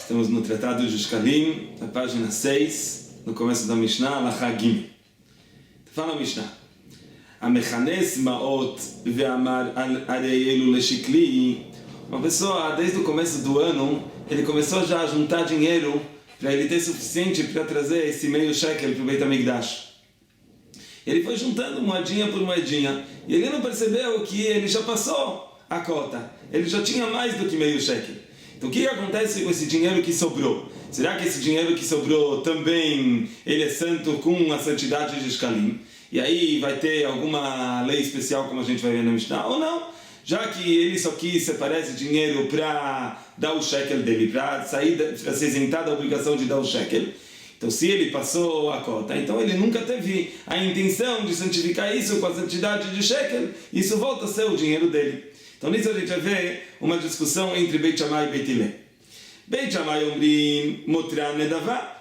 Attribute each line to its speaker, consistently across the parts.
Speaker 1: Estamos no Tratado de Shkalim, na página 6, no começo da Mishnah, Alachá Gimel. Fala a Mishnah. Amechanes maot ve'amar arei elu leshikli. Uma pessoa, desde o começo do ano, ele começou já a juntar dinheiro para ele ter suficiente para trazer esse meio shekel para o Beit HaMikdash. Ele foi juntando moedinha por moedinha e ele não percebeu que ele já passou a cota. Ele já tinha mais do que meio shekel. Então o que acontece com esse dinheiro que sobrou? Será que esse dinheiro que sobrou também ele é santo com a santidade de Shkalim? E aí vai ter alguma lei especial como a gente vai ver na Mishnah ou não? Já que ele só quis separar esse dinheiro para dar o shekel dele, para se isentar da obrigação de dar o shekel. Então se ele passou a cota, então ele nunca teve a intenção de santificar isso com a santidade de shekel, isso volta a ser o dinheiro dele. Então nisso a gente vai ver uma discussão entre Beit Shammai e Beit Hillel. Beit Shammai omrim motran nedavá,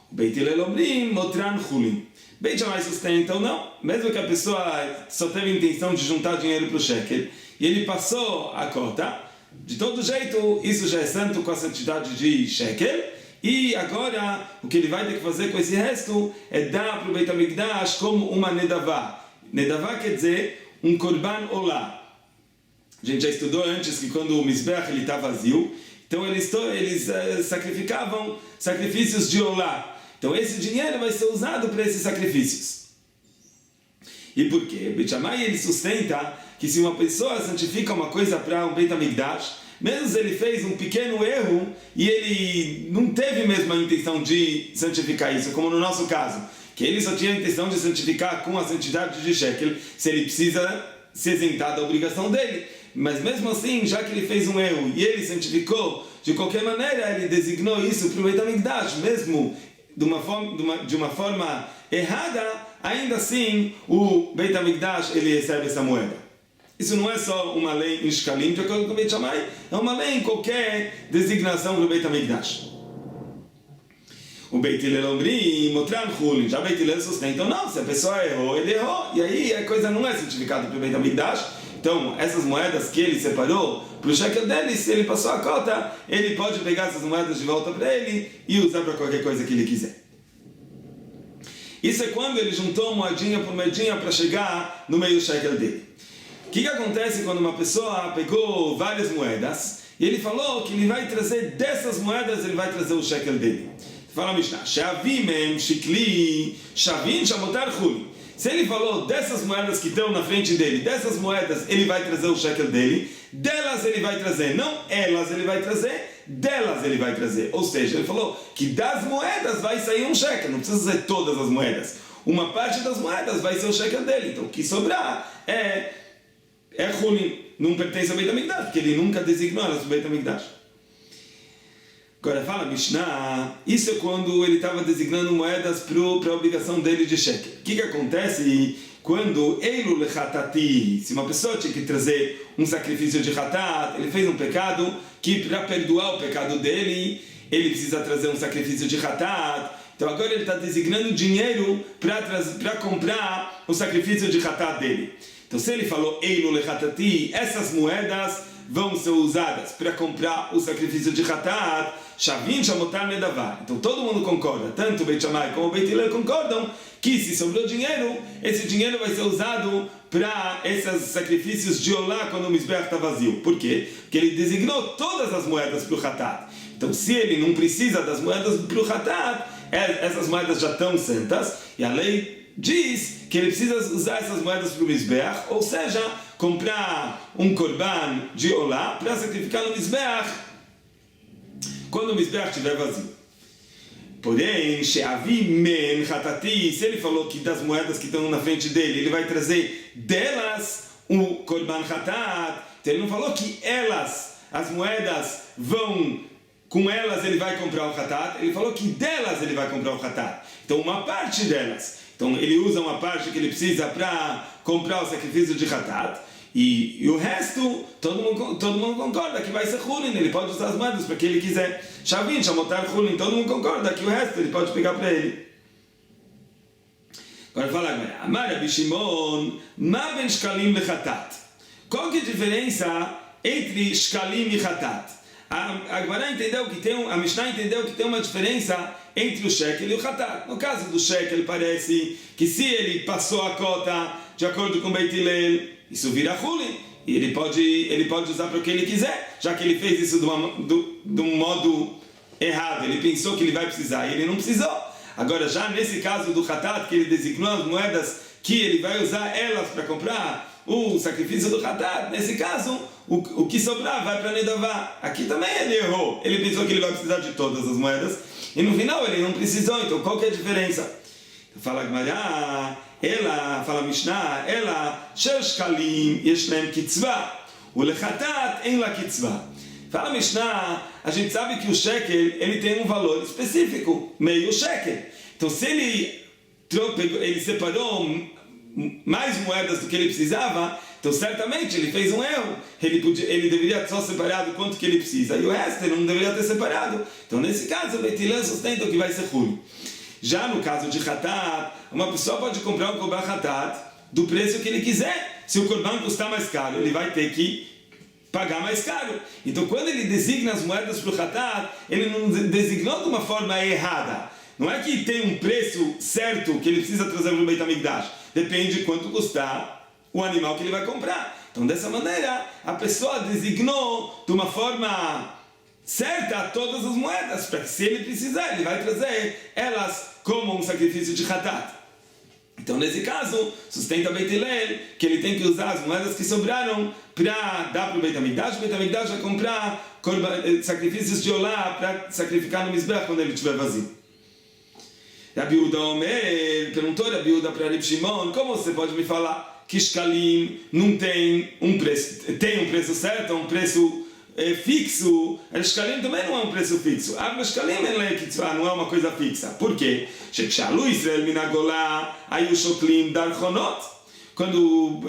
Speaker 1: Beit Hillel omrim motran chulin. Beit Shammai sustenta ou não, mesmo que a pessoa só teve a intenção de juntar dinheiro para o shekel, e ele passou a cota, de todo jeito isso já é santo com a santidade de shekel, e agora o que ele vai ter que fazer com esse resto é dar para o Beit HaMikdash como uma nedavá. Nedavá quer dizer um korban olá. A gente já estudou antes que quando o Mizbeach está vazio, então eles sacrificavam sacrifícios de olá. Então esse dinheiro vai ser usado para esses sacrifícios. E por quê? Beit Shammai ele sustenta que se uma pessoa santifica uma coisa para um Beit HaMikdash, mesmo se ele fez um pequeno erro e ele não teve mesmo a intenção de santificar isso, como no nosso caso, que ele só tinha a intenção de santificar com a santidade de shekel, se ele precisa se isentar da obrigação dele. Mas mesmo assim, já que ele fez um erro e ele santificou, de qualquer maneira ele designou isso para o Beit HaMikdash, mesmo de uma forma errada, ainda assim o Beit HaMikdash ele recebe essa moeda. Isso não é só uma lei em Shkalim, de acordo com o Beit Shammai, é uma lei em qualquer designação para o Beit HaMikdash. O Beit Hillel omrim motran chulin, já Beit Hillel sustenta, não, se a pessoa errou, ele errou, e aí a coisa não é santificada para o Beit HaMikdash. Então, essas moedas que ele separou para o shekel dele, se ele passou a cota, ele pode pegar essas moedas de volta para ele e usar para qualquer coisa que ele quiser. Isso é quando ele juntou moedinha por moedinha para chegar no meio shekel dele. O que acontece quando uma pessoa pegou várias moedas e ele falou que ele vai trazer dessas moedas, ele vai trazer o shekel dele? Fala a Mishnah, She'avim em shikli, shavin shamotar chulin. Se ele falou dessas moedas que estão na frente dele, dessas moedas ele vai trazer o shekel dele, delas ele vai trazer, não elas ele vai trazer, delas ele vai trazer. Ou seja, ele falou que das moedas vai sair um shekel, não precisa ser todas as moedas. Uma parte das moedas vai ser o shekel dele, então o que sobrar é chulin, não pertence ao Beit HaMikdash, porque ele nunca designou elas para o Beit HaMikdash. Agora fala Mishnah, isso é quando ele estava designando moedas para a obrigação dele de shekel. O que acontece quando eilu lechatati, se uma pessoa tinha que trazer um sacrifício de hatat, ele fez um pecado, que para perdoar o pecado dele, ele precisa trazer um sacrifício de hatat. Então agora ele está designando dinheiro para comprar o sacrifício de hatat dele. Então se ele falou eilu lechatati, essas moedas vão ser usadas para comprar o sacrifício de hatat, shavin shamotar nedavá. Então todo mundo concorda, tanto o Beit Shammai como o Beit Hillel concordam que se sobrou dinheiro, esse dinheiro vai ser usado para esses sacrifícios de olá quando o Mizbeach está vazio. Por quê? Porque ele designou todas as moedas para o hatat. Então se ele não precisa das moedas para o hatat, essas moedas já estão santas, e a lei diz que ele precisa usar essas moedas para o Mizbeach, ou seja, comprar um korban de olá para sacrificar no Mizbeach quando o Mizbeach estiver vazio. Porém, she'avim men hatati, se ele falou que das moedas que estão na frente dele, ele vai trazer delas o korban hatat, então ele não falou que elas, as moedas, com elas ele vai comprar o hatat, ele falou que delas ele vai comprar o hatat. Então uma parte delas, então ele usa uma parte que ele precisa para comprar o sacrifício de hatat, e o resto, todo mundo concorda que vai ser chulin, ele pode usar as moedas para que ele quiser. Shavin, shamotar chulin, todo mundo concorda que o resto ele pode pegar para ele. Agora fala agora, Amar Rabi Shimon, ma ben shkalim lechatat. Qual que é a diferença entre shkalim e hatat? A Gemara entendeu que a Mishnah entendeu que tem uma diferença entre o shekel e o hatat. No caso do shekel, parece que se ele passou a cota de acordo com Beit Hillel, isso vira chulin. E ele pode usar para o que ele quiser, já que ele fez isso de um modo errado. Ele pensou que ele vai precisar e ele não precisou. Agora, já nesse caso do hatat, que ele designou as moedas que ele vai usar elas para comprar o sacrifício do hatat, nesse caso, o que sobrar vai para Nedavá. Aqui também ele errou. Ele pensou que ele vai precisar de todas as moedas e no final ele não precisou. Então, qual que é a diferença? Fala Gemara, fala Mishnah, shesh kalim yesh lehem kitzvah, ulechatat en la kitzvah. Fala Mishnah, a gente sabe que o shekel ele tem um valor específico, meio shekel. Então, se ele separou mais moedas do que ele precisava, então certamente ele fez um erro. Ele deveria só separar o quanto que ele precisa e o resto ele não deveria ter separado. Então, nesse caso, o Beit Hillel sustenta que vai ser ruim. Já no caso de hatat, uma pessoa pode comprar um korban hatat do preço que ele quiser. Se o korban custar mais caro, ele vai ter que pagar mais caro. Então, quando ele designa as moedas para o hatat, ele não designou de uma forma errada. Não é que tem um preço certo que ele precisa trazer para o Beit HaMikdash. Depende de quanto custar o animal que ele vai comprar. Então, dessa maneira, a pessoa designou de uma forma certa todas as moedas, para que se ele precisar, ele vai trazer elas como um sacrifício de hatat. Então, nesse caso, sustenta Beit Hillel que ele tem que usar as moedas que sobraram para dar para o Beit HaMikdash. O Beit HaMikdash vai comprar sacrifícios de olá para sacrificar no Mizbeach quando ele estiver vazio. Rabi Yehuda perguntou Rabi Yehuda para Rabi Shimon, como você pode me falar que shkalim não tem um preço certo, um preço fixo? Shkalim também não é um preço fixo. A shkalim não é uma coisa fixa. Por quê? Quando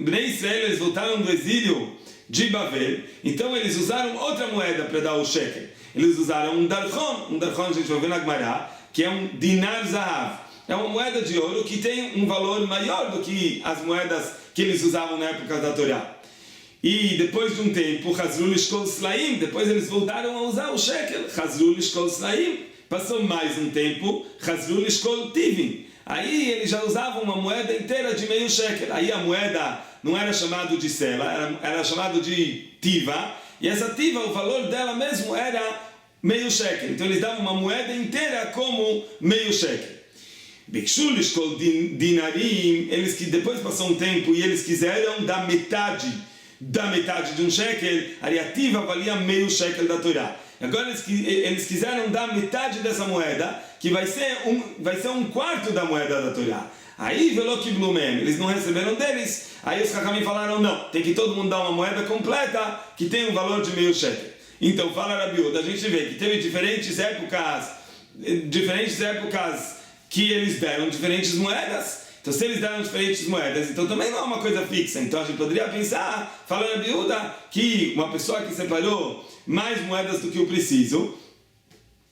Speaker 1: Bnei Israel eles voltaram do exílio de Babel, então eles usaram outra moeda para dar o shekel. Eles usaram um darchon a gente vai ver na Gemara, que é um dinar zahav. É uma moeda de ouro que tem um valor maior do que as moedas que eles usavam na época da Torá. E depois de um tempo, Chazru Lishkol Slaim, depois eles voltaram a usar o shekel. Chazru Lishkol Slaim, passou mais um tempo, Chazru Lishkol Tivin. Aí eles já usavam uma moeda inteira de meio shekel. Aí a moeda não era chamada de sela, era chamada de tiva. E essa tiva, o valor dela mesmo era meio shekel. Então eles davam uma moeda inteira como meio shekel. Bikshu Lishkol Dinarim, eles que depois passou um tempo e eles quiseram dar metade de um shekel, a ativa valia meio shekel da Torá. Agora eles quiseram dar metade dessa moeda, que vai ser um quarto da moeda da Torá. Aí, eles não receberam deles. Aí os Chachamim falaram, não, tem que todo mundo dar uma moeda completa, que tem um valor de meio shekel. Então, fala Rabi Yehuda, a gente vê que teve diferentes épocas que eles deram diferentes moedas. Então, se eles deram diferentes moedas, então também não é uma coisa fixa. Então, a gente poderia pensar, fala Rabi Yehuda, que uma pessoa que separou mais moedas do que o preciso,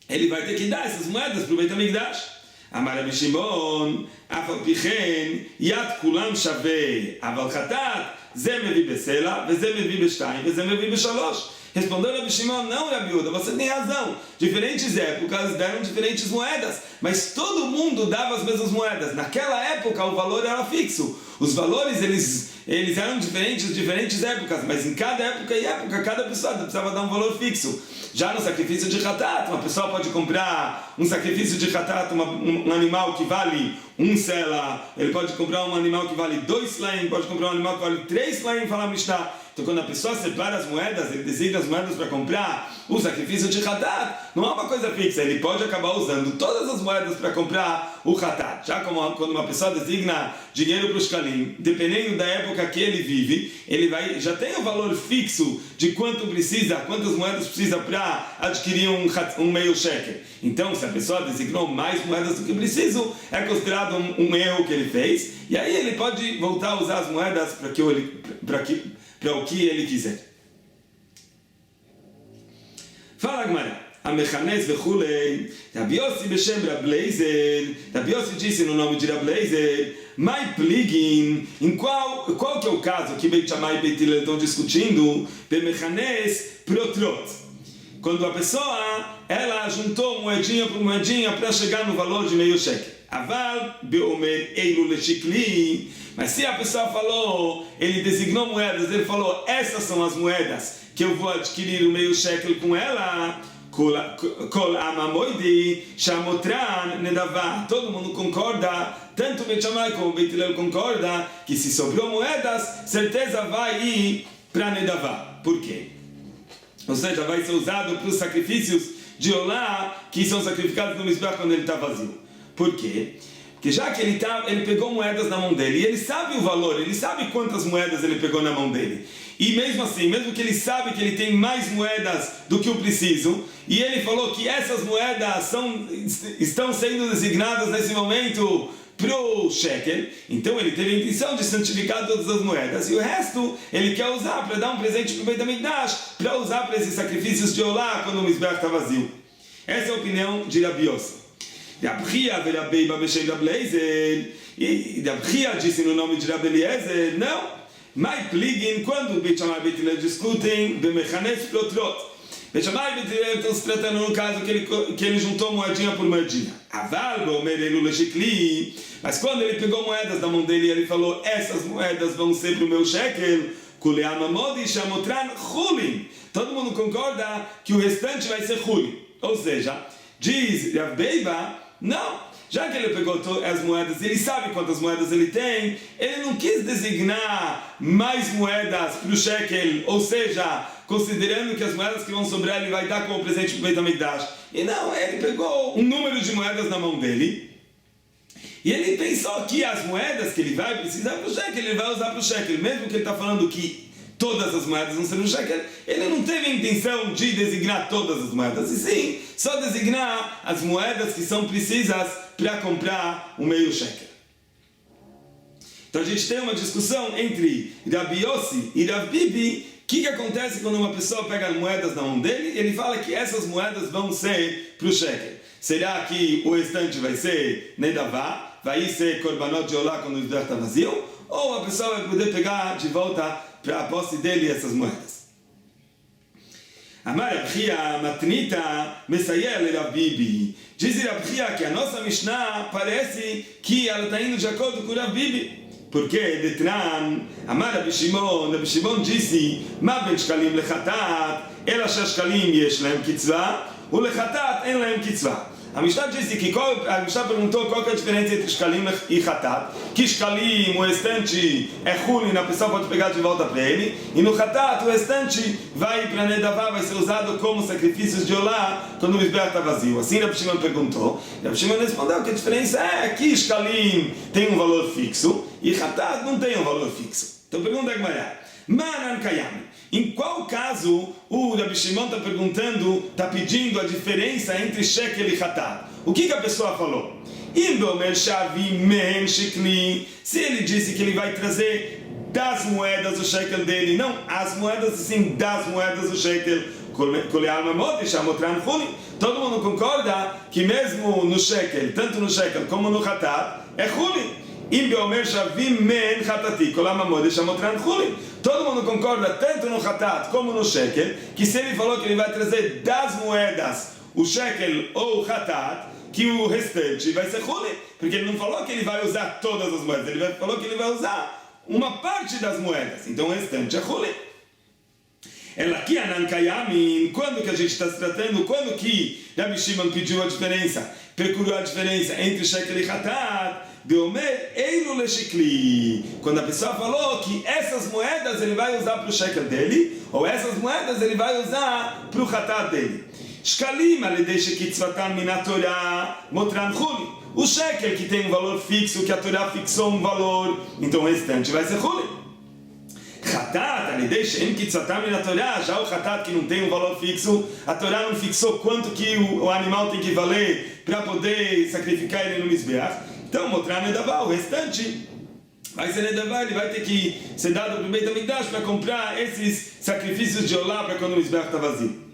Speaker 1: ele vai ter que dar essas moedas para o Beit HaMikdash. Amar Rabi Shimon, Afal Pichen, Yad Kulam Shavei, Aval Chatat, Ze mevi besela, Ze mevi b'shtayim, Ze mevi b'shalosh. Respondeu Rabi Shimon, não, Rabi Yehuda, você tem razão. Diferentes épocas deram diferentes moedas, mas todo mundo dava as mesmas moedas. Naquela época o valor era fixo. Os valores eles eram diferentes épocas, mas em cada época e época, cada pessoa precisava dar um valor fixo. Já no sacrifício de hatat, uma pessoa pode comprar um sacrifício de hatat, um animal que vale 1 sela, ele pode comprar um animal que vale 2 slaim, pode comprar um animal que vale 3 slaim, fala Mishnah. Então, quando a pessoa separa as moedas, ele designa as moedas para comprar o sacrifício de hatat, não é uma coisa fixa, ele pode acabar usando todas as moedas para comprar o hatat. Já como quando uma pessoa designa dinheiro para os shkalim, dependendo da época que ele vive, ele já tem o valor fixo de quantas moedas precisa para adquirir um meio shekel. Então, se a pessoa designou mais moedas do que preciso, é considerado um erro que ele fez, e aí ele pode voltar a usar as moedas para o que ele quiser. Fala, Gemara. Amechanes vechulei. Rabi Yossi beshem Rabi Leizer. Rabi Yossi disse no nome de Rabi Leizer, Mai pligin. Em qual que é o caso que Beit Shammai e Beit Hillel estão discutindo? Bemechanes protrot. quando a pessoa, ela juntou moedinha por moedinha para chegar no valor de meio shekel. Aval beomer eilu leshikli. Mas se a pessoa falou, ele designou moedas, ele falou, essas são as moedas que eu vou adquirir o meio shekel com ela. Kol amamoidi shamotran nedavá. Todo mundo concorda, tanto Beit Shammai como Beit Hillel concorda, que se sobrou moedas, certeza vai ir para nedavá. Por quê? Ou seja, vai ser usado para os sacrifícios de Olá, que são sacrificados no Mizbeach quando ele está vazio. Por quê? Porque já que ele pegou moedas na mão dele, e ele sabe o valor, ele sabe quantas moedas ele pegou na mão dele. E mesmo assim, mesmo que ele sabe que ele tem mais moedas do que o preciso, e ele falou que essas moedas estão sendo designadas nesse momento para o shekel, então ele teve a intenção de santificar todas as moedas, e o resto ele quer usar para dar um presente para o Beit HaMikdash, para usar para esses sacrifícios de Olá quando o Mizbeach está vazio. Essa é a opinião de Rabi Yossi. Rabi Abeiba Beshem Rabi Eliezer, e Rabi disse no nome de Rabi Eliezer, não. Mai pligin, quando Beit Shammai e Beit Hillel discutem, bemechanes plotrot. Beit Shammai e Beit Hillel estão se tratando no caso que ele juntou moedinha por moedinha. Aval beomer eilu leshikli. Mas quando ele pegou moedas da mão dele, ele falou, essas moedas vão ser para o meu shekel. Kulei amamodi shamotran chulin. Todo mundo concorda que o restante vai ser chulin. Ou seja, diz Rav Beiba, não. Já que ele pegou as moedas, ele sabe quantas moedas ele tem, ele não quis designar mais moedas para o shekel, ou seja, considerando que as moedas que vão sobrar ele vai dar como presente para o Beit HaMikdash. E não, ele pegou um número de moedas na mão dele, e ele pensou que as moedas que ele vai precisar para o shekel, ele vai usar para o shekel, mesmo que ele está falando que todas as moedas vão ser no shekel, ele não teve a intenção de designar todas as moedas, e sim, só designar as moedas que são precisas para comprar o meio shekel. Então a gente tem uma discussão entre Rabi Yossi e Rav Bibi. O que acontece quando uma pessoa pega moedas na mão dele e ele fala que essas moedas vão ser para o shekel? Será que o restante vai ser nedavá, vai ser korbanot de olá quando o Mizbeach está vazio? Ou a pessoa vai poder pegar de volta para a posse dele essas moedas? Amar Rav Chia matnita mesayel Rav Bibi. Diz Rav Chia que a nossa Mishnah parece que ela está indo de acordo com Rav Bibi. Porque Detran, Amar Rabi Shimon disse, Ma ben shkalim lechatat, ela shashkalim yesh lahem kitzvah, u lechatat en lahem kitzvah. A Mishnah disse que a Mishnah perguntou qual é a diferença entre shkalim e chatat, que shkalim, o restante, é chulin, a pessoa pode pegar de volta para ele, e no chatat, o restante vai para nedavá, vai ser usado como sacrifícios de olá quando o Mizbeach está vazio. Assim Rabi Shimon perguntou, Rabi Shimon respondeu que a diferença é que shkalim tem um valor fixo e chatat não tem um valor fixo. Então pergunta a Gemara, Manan Kayam. Em qual caso o Rabi Shimon está perguntando, está pedindo a diferença entre shekel e chatat? O que a pessoa falou? Se ele disse que ele vai trazer das moedas o shekel dele, não as moedas, sim das moedas o shekel, todo mundo concorda que mesmo no shekel, tanto no shekel como no chatat, é chulin. Todo mundo concorda, tanto no chatat como no shekel, que se ele falou que ele vai trazer das moedas o shekel ou o chatat, que o restante vai ser chulin, porque ele não falou que ele vai usar todas as moedas, ele falou que ele vai usar uma parte das moedas, então o restante é chulin. Ela aqui, Anankayamin, quando que a gente está se tratando, quando que Rabi Shimon pediu a diferença, procurou a diferença entre shekel e chatat, beomer eilu leshikli, quando a pessoa falou que essas moedas ele vai usar para o shekel dele, ou essas moedas ele vai usar para o chatat dele. Shkalim alidei shekitzvatan min Torah motran chulin. O shekel que tem um valor fixo, que a Torá fixou um valor, então o restante vai ser chulin. Chatat, alidei she'en kitzvatan min Torah, já o chatat que não tem um valor fixo, a Torá não fixou quanto que o animal tem que valer para poder sacrificar ele no Mizbeach. Então, mostrar nedavá, o restante vai ser nedavá, ele vai ter que ser dado para o Beit HaMikdash para comprar esses sacrifícios de olá para quando o Mizbeach está vazio.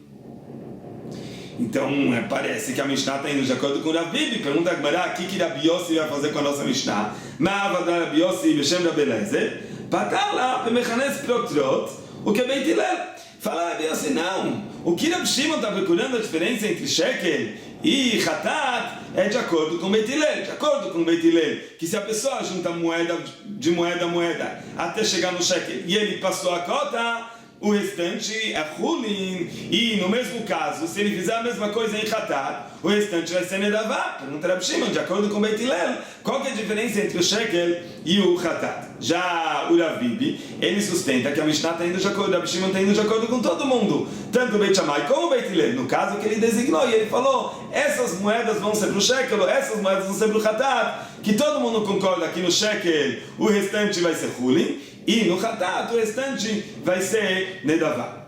Speaker 1: Então, parece que a Mishnah está indo de acordo com o Rav Bibi. Pergunta a Gemara, o que Rabi Yossi vai fazer com a nossa Mishnah? Ma'avadar Rabi Yossi Beshem Rabi Eliezer, patar lá, bemechanes plotrot, o que é Beit Hillel. Fala Rabi Yossi, não, O que Rabi Shimon está procurando a diferença entre shekel e hatat é de acordo com Beit Hillel, de acordo com Beit Hillel, que se a pessoa junta moeda a moeda até chegar no shekel e ele passou a cota, o restante é hulin, e no mesmo caso, se ele fizer a mesma coisa em hatat, o restante vai ser nedavá. Pergunta Rabi Shimon, de acordo com Beit Hillel, qual que é a diferença entre o shekel e o hatat? Já o Rav Bibi, ele sustenta que a Mishnah está indo de acordo, Rabi Shimon está indo de acordo com todo mundo, tanto o Beit Shammai como o Beit Hillel, no caso que ele designou, e ele falou, essas moedas vão ser para o shekel, essas moedas vão ser para o hatat, que todo mundo concorda que no shekel o restante vai ser hulin, e no hatat o restante vai ser nedavá.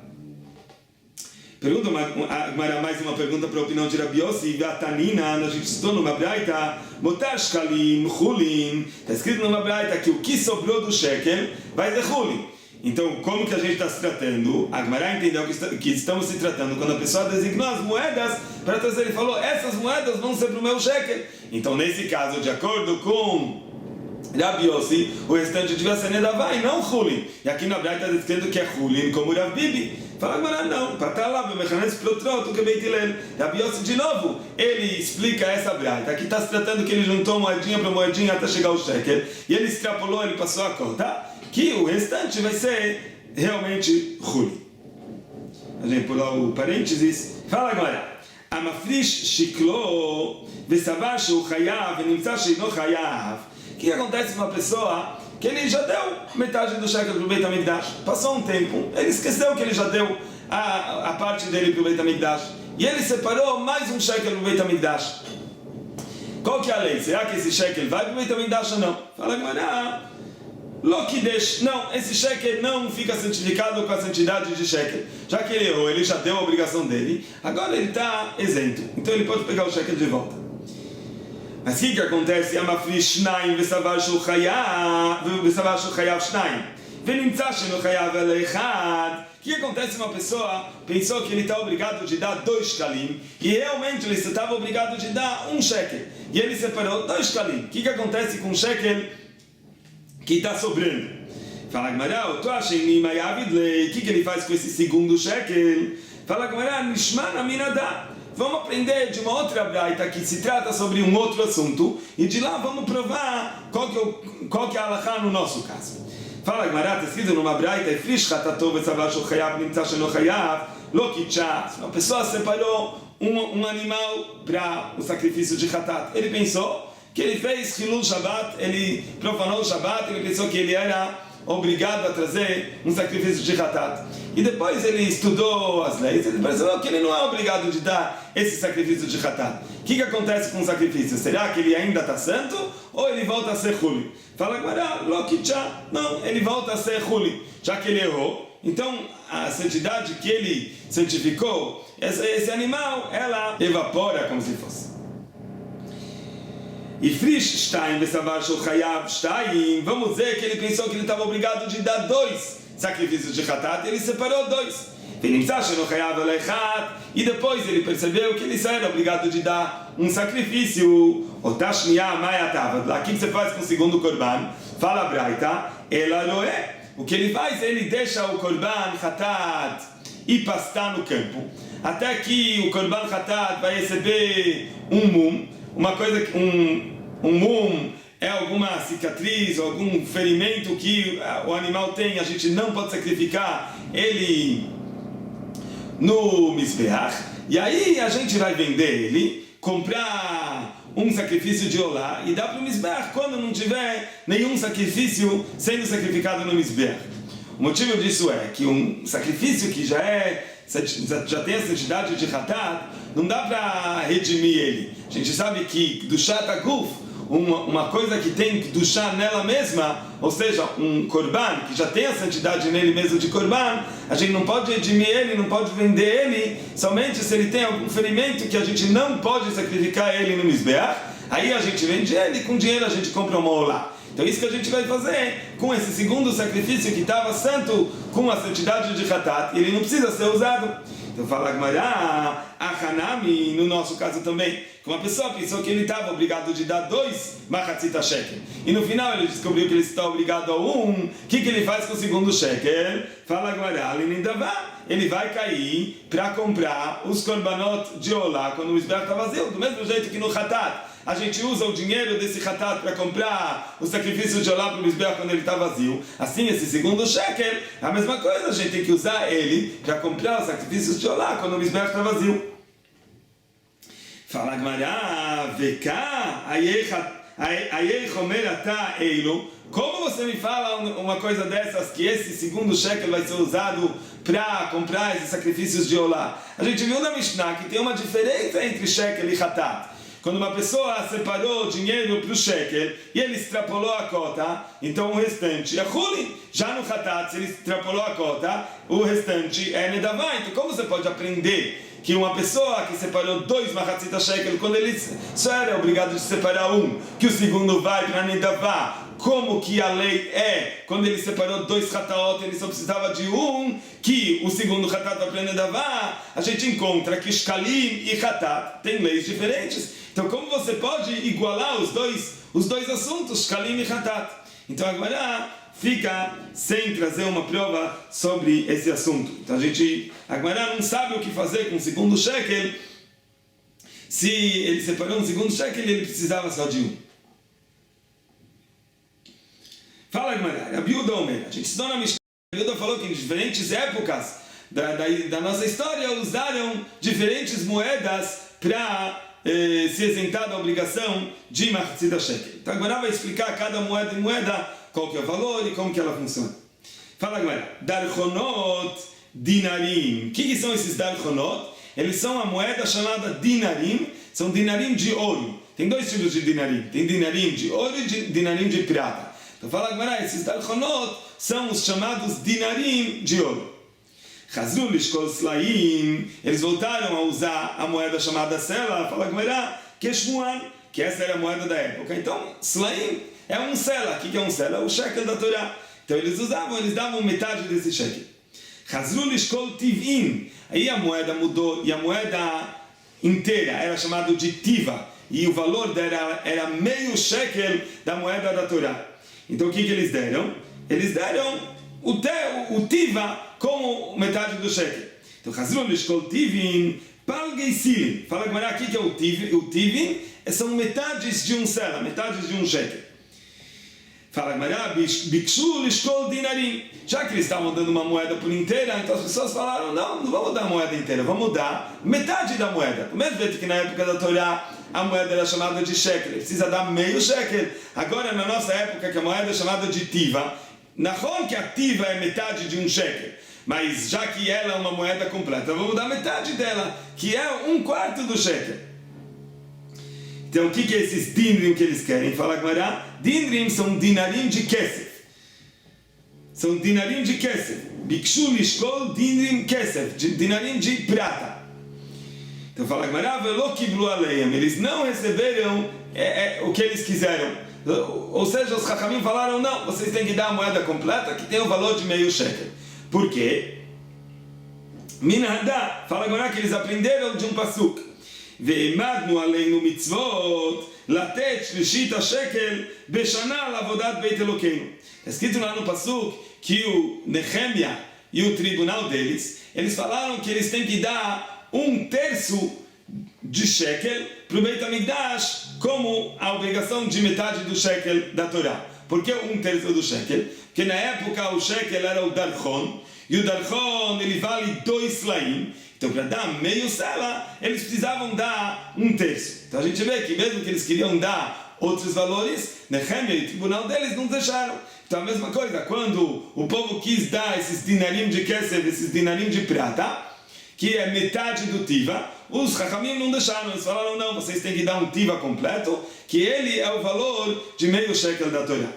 Speaker 1: Pergunta mais uma pergunta para a opinião de Rabi Yossi. A Tanina, a gente citou numa braita, botar shkalim, hulin, está escrito numa braita que o que sobrou do shekel vai ser hulin. Então, como que a gente está se tratando? A Gemara entendeu que estamos se tratando quando a pessoa designou as moedas para trazer. Ele falou, essas moedas vão ser para o meu shekel. Então, nesse caso, de acordo com Rabi Yossi, o restante devia ser nedavá e não hulin. E aqui na braita está escrito que é hulin como Rav Bibi. Fala agora não, para estar lá, Bemechanes Plotrot, o que Beit Hillel. Rabi Yossi de novo, ele explica essa braita. Aqui está se tratando que ele juntou moedinha para moedinha até chegar ao shekel, e ele extrapolou, ele passou a conta, que o restante vai ser realmente hulin. A gente pular o parênteses. Fala agora. Amafrish shiklo vesavar shu chayav venimtza sheino chayav. O que acontece com uma pessoa que ele já deu metade do shekel para o Beit HaMikdash? Passou um tempo, ele esqueceu que ele já deu a parte dele para o Beit HaMikdash, e ele separou mais um shekel para o Beit HaMikdash. Qual que é a lei? Será que esse shekel vai para o Beit HaMikdash ou não? Fala agora, Lokidesh, não, esse shekel não fica santificado com a santidade de shekel. Já que ele errou, ele já deu a obrigação dele, agora ele está isento, então ele pode pegar o shekel de volta. Mas o que acontece? Amafri shnaim vesavar shu chayav shnaim venimtza sheino chayav el echad. O que acontece se uma pessoa pensou que ele está obrigado de dar 2 shkalim e realmente ele estava obrigado de dar 1 shekel e ele separou 2 shkalim? O que acontece com o shekel que está sobrando? Fala Gemara, o que ele faz com esse segundo shekel? Fala Gemara, nishman aminadá. Vamos aprender de uma outra braita que se trata sobre um outro assunto, e de lá vamos provar qual que é a halakha no nosso caso. Fala Gemara, está escrito numa braita, uma pessoa separou um animal para o sacrifício de hatat. Ele pensou que ele fez Hilul Shabbat, ele profanou o Shabbat, ele pensou que ele era obrigado a trazer um sacrifício de hatat. E depois ele estudou as leis, ele percebeu que ele não é obrigado de dar esse sacrifício de hatat. O que acontece com o sacrifício? Será que ele ainda está santo ou ele volta a ser hulin? Fala agora, Lokicha, não, ele volta a ser hulin, já que ele errou. Então a santidade que ele santificou, esse animal, ela evapora como se fosse. E frish shtaim vesavar shu chayav shtaim, vamos dizer que ele pensou que ele estava obrigado de dar 2 sacrifícios de hatat, ele separou 2. E depois ele percebeu que ele só era obrigado de dar um sacrifício. O que você faz com o segundo korban? Fala a braita, ela não é. O que ele faz? Ele deixa o korban hatat e pastar no campo, até que o korban hatat vai receber um mum, uma coisa, um mum é alguma cicatriz ou algum ferimento que o animal tem, a gente não pode sacrificar ele no Mizbeach, e aí a gente vai vender ele, comprar um sacrifício de olá e dar para o Mizbeach quando não tiver nenhum sacrifício sendo sacrificado no Mizbeach. O motivo disso é que um sacrifício que já tem a santidade de hatat, não dá para redimir ele. A gente sabe que do Shat Guf, uma coisa que tem do chá nela mesma, ou seja, um korban que já tem a santidade nele mesmo de korban, a gente não pode redimir ele, não pode vender ele, somente se ele tem algum ferimento que a gente não pode sacrificar ele no Mizbeach, aí a gente vende ele e com dinheiro a gente compra uma olá. Então isso que a gente vai fazer com esse segundo sacrifício que estava santo, com a santidade de hatat, ele não precisa ser usado. Então fala Gemara, Hanami, no nosso caso também, que uma pessoa pensou que ele estava obrigado de dar 2 machatzita shekel, e no final ele descobriu que ele está obrigado a 1, o que ele faz com o segundo shekel? Fala Gemara, ele vai cair para comprar os korbanot de Olá quando o Mizbeach está vazio. Do mesmo jeito que no Hatat, a gente usa o dinheiro desse Hatat para comprar o sacrifício de Olá para o Mizbeach quando ele está vazio. Assim, esse segundo shekel é a mesma coisa, a gente tem que usar ele para comprar os sacrifícios de Olá quando o Mizbeach está vazio. Fala Gmará, Veká, Ayei Chomer Ata Eilo. Como você me fala uma coisa dessas, que esse segundo shekel vai ser usado para comprar esses sacrifícios de Olá? A gente viu na Mishnah que tem uma diferença entre shekel e hatat. Quando uma pessoa separou dinheiro para o shekel e ele extrapolou a cota, então o restante é chulin. Já no hatat, se ele extrapolou a cota, o restante é nedavá. Então como você pode aprender que uma pessoa que separou 2 machatzita shekel, quando ele só era obrigado de separar um, que o segundo vai para nedavá? Como que a lei é, quando ele separou 2 hataot, ele só precisava de um, que o segundo hatat vai para nedavá? A gente encontra que shkalim e hatat têm leis diferentes. Então como você pode igualar os dois assuntos, shkalim e hatat? Então agora fica sem trazer uma prova sobre esse assunto. Então a Gemara não sabe o que fazer com o segundo shekel. Se ele separou um segundo shekel, ele precisava só de um. Fala Gemara, Rabi Yehuda Omer, a gente estudou na Mishnah, Rabi Yehuda falou que em diferentes épocas da nossa história usaram diferentes moedas para se isentar da obrigação de machatzita shekel. Então agora vai explicar cada moeda e moeda qual que é o valor e como que ela funciona. Fala agora, darchonot dinarim. O que são esses darchonot? Eles são a moeda chamada dinarim, são dinarim de ouro. Tem 2 tipos de dinarim, tem dinarim de ouro e dinarim de prata. Então fala agora, esses darchonot são os chamados dinarim de ouro. Chazru lishkol slaim, eles voltaram a usar a moeda chamada sela, fala agora, keshmuan, que essa era a moeda da época. Então, slaim é um sela. O que é um sela? O shekel da Torá. Então eles davam metade desse shekel. Chazru lishkol tivim, aí a moeda mudou e a moeda inteira era chamada de tiva, e o valor dela era meio shekel da moeda da Torá. Então o que eles deram? Eles deram o tiva como metade do shekel. Então, Chazru lishkol tivim, palgei silim. Fala agora aqui que é o tivim, são metades de um sela, metades de um shekel. Fala agora, bikshu lishkol dinarim. Já que eles estavam dando uma moeda por inteira, então as pessoas falaram, não vamos dar a moeda inteira, vamos dar metade da moeda. Do mesmo jeito que na época da Torá, a moeda era chamada de shekel, precisa dar meio shekel. Agora, na nossa época, que a moeda é chamada de tiva, Nahon que a tiva é metade de um shekel, mas já que ela é uma moeda completa, vamos dar metade dela, que é 1/4 do shekel. Então o que é esses dinrim que eles querem? Fala agora, dinrim são dinarim de kesef. São dinarim de kesef. Bikshu lishkol dinrim kesef, dinarim de prata. Então fala agora, velo kiblu aleim, eles não receberam o que eles quiseram. Ou seja, os Chachamim falaram, não, vocês têm que dar a moeda completa que tem o valor de meio shekel. Por quê? Minhadá, fala agora que eles aprenderam de um pasuk. Ve'emadnu aleinu mitzvot latet shlishit shekel beshana lavodat beit Elokeinu. Está escrito lá no pasuk que o Nehemia e o tribunal deles, eles falaram que eles têm que dar 1/3 de shekel para o Beit HaMikdash como a obrigação de metade do shekel da Torá. Por que 1/3 do shekel? Porque na época o shekel era o darchon, e o darchon ele vale 2 slaim. Então para dar meio sela, eles precisavam dar 1/3. Então a gente vê que mesmo que eles queriam dar outros valores, Nehemia e o tribunal deles não deixaram. Então a mesma coisa, quando o povo quis dar esses dinarim de kesef, esses dinarim de prata, que é metade do tiva, os Chachamim não deixaram, eles falaram, não, vocês têm que dar um tiva completo, que ele é o valor de meio shekel da Torá.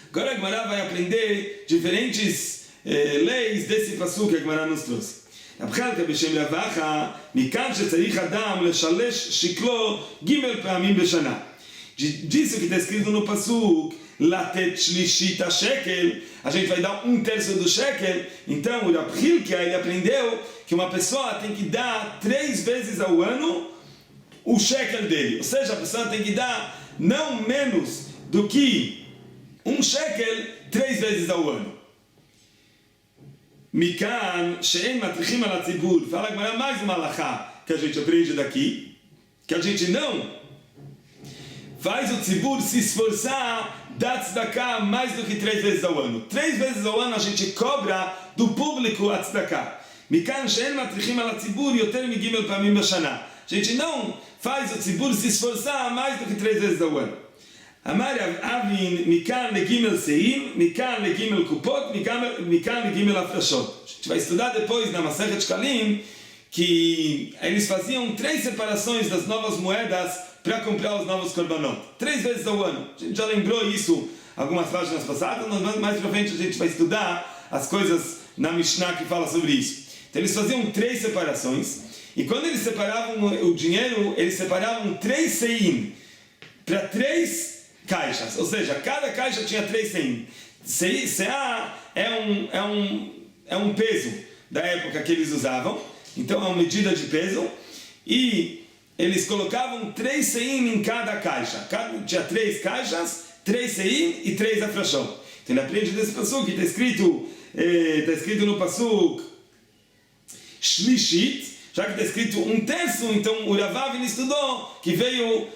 Speaker 1: Agora a Gemara vai aprender diferentes leis desse pasuk que a Gemara nos trouxe. הבחלקה בשם לבחה, מכאן שצריך אדם לשלש שקלו ג' פעמים בשנה. Disso que está escrito no pasuk, latet shlishita shekel, a gente vai dar 1/3 do shekel. Então o Abchilkia, ele aprendeu que uma pessoa tem que dar 3 vezes ao ano o shekel dele. Ou seja, a pessoa tem que dar não menos do que 1 shekel 3 vezes ao ano. Mikan, she'en matrichim ala tzibur. Fala Gemara mais uma alahá que a gente aprende daqui, que a gente não faz o tzibur se esforçar, dar tzedakah mais do que 3 vezes ao ano. 3 vezes ao ano a gente cobra do público a tzedakah. Mikan, she'en matrichim ala tzibur, yoter migimel pamim bashana. A gente não faz o tzibur se esforçar mais do que 3 vezes ao ano. Amar Avin, Mikan legimel seim, Mikan legimel kupot, Mikan legimel afrashot. A gente vai estudar depois na Masechet Shkalim que eles faziam 3 separações das novas moedas para comprar os novos korbanot. 3 vezes ao ano. A gente já lembrou isso algumas páginas passadas, mas mais para frente a gente vai estudar as coisas na Mishnah que fala sobre isso. Então eles faziam 3 separações, e quando eles separavam o dinheiro, eles separavam 3 seim para 3 caixas, ou seja, cada caixa tinha 3 seim. CA é um peso da época que eles usavam, então é uma medida de peso, e eles colocavam 3 seim em cada caixa. Tinha 3 caixas, 3 seim e 3 afrashot. Então ele aprende desse pasuk, que está escrito no pasuk Shlishit, já que está escrito 1/3, então o Rav Avin estudou que veio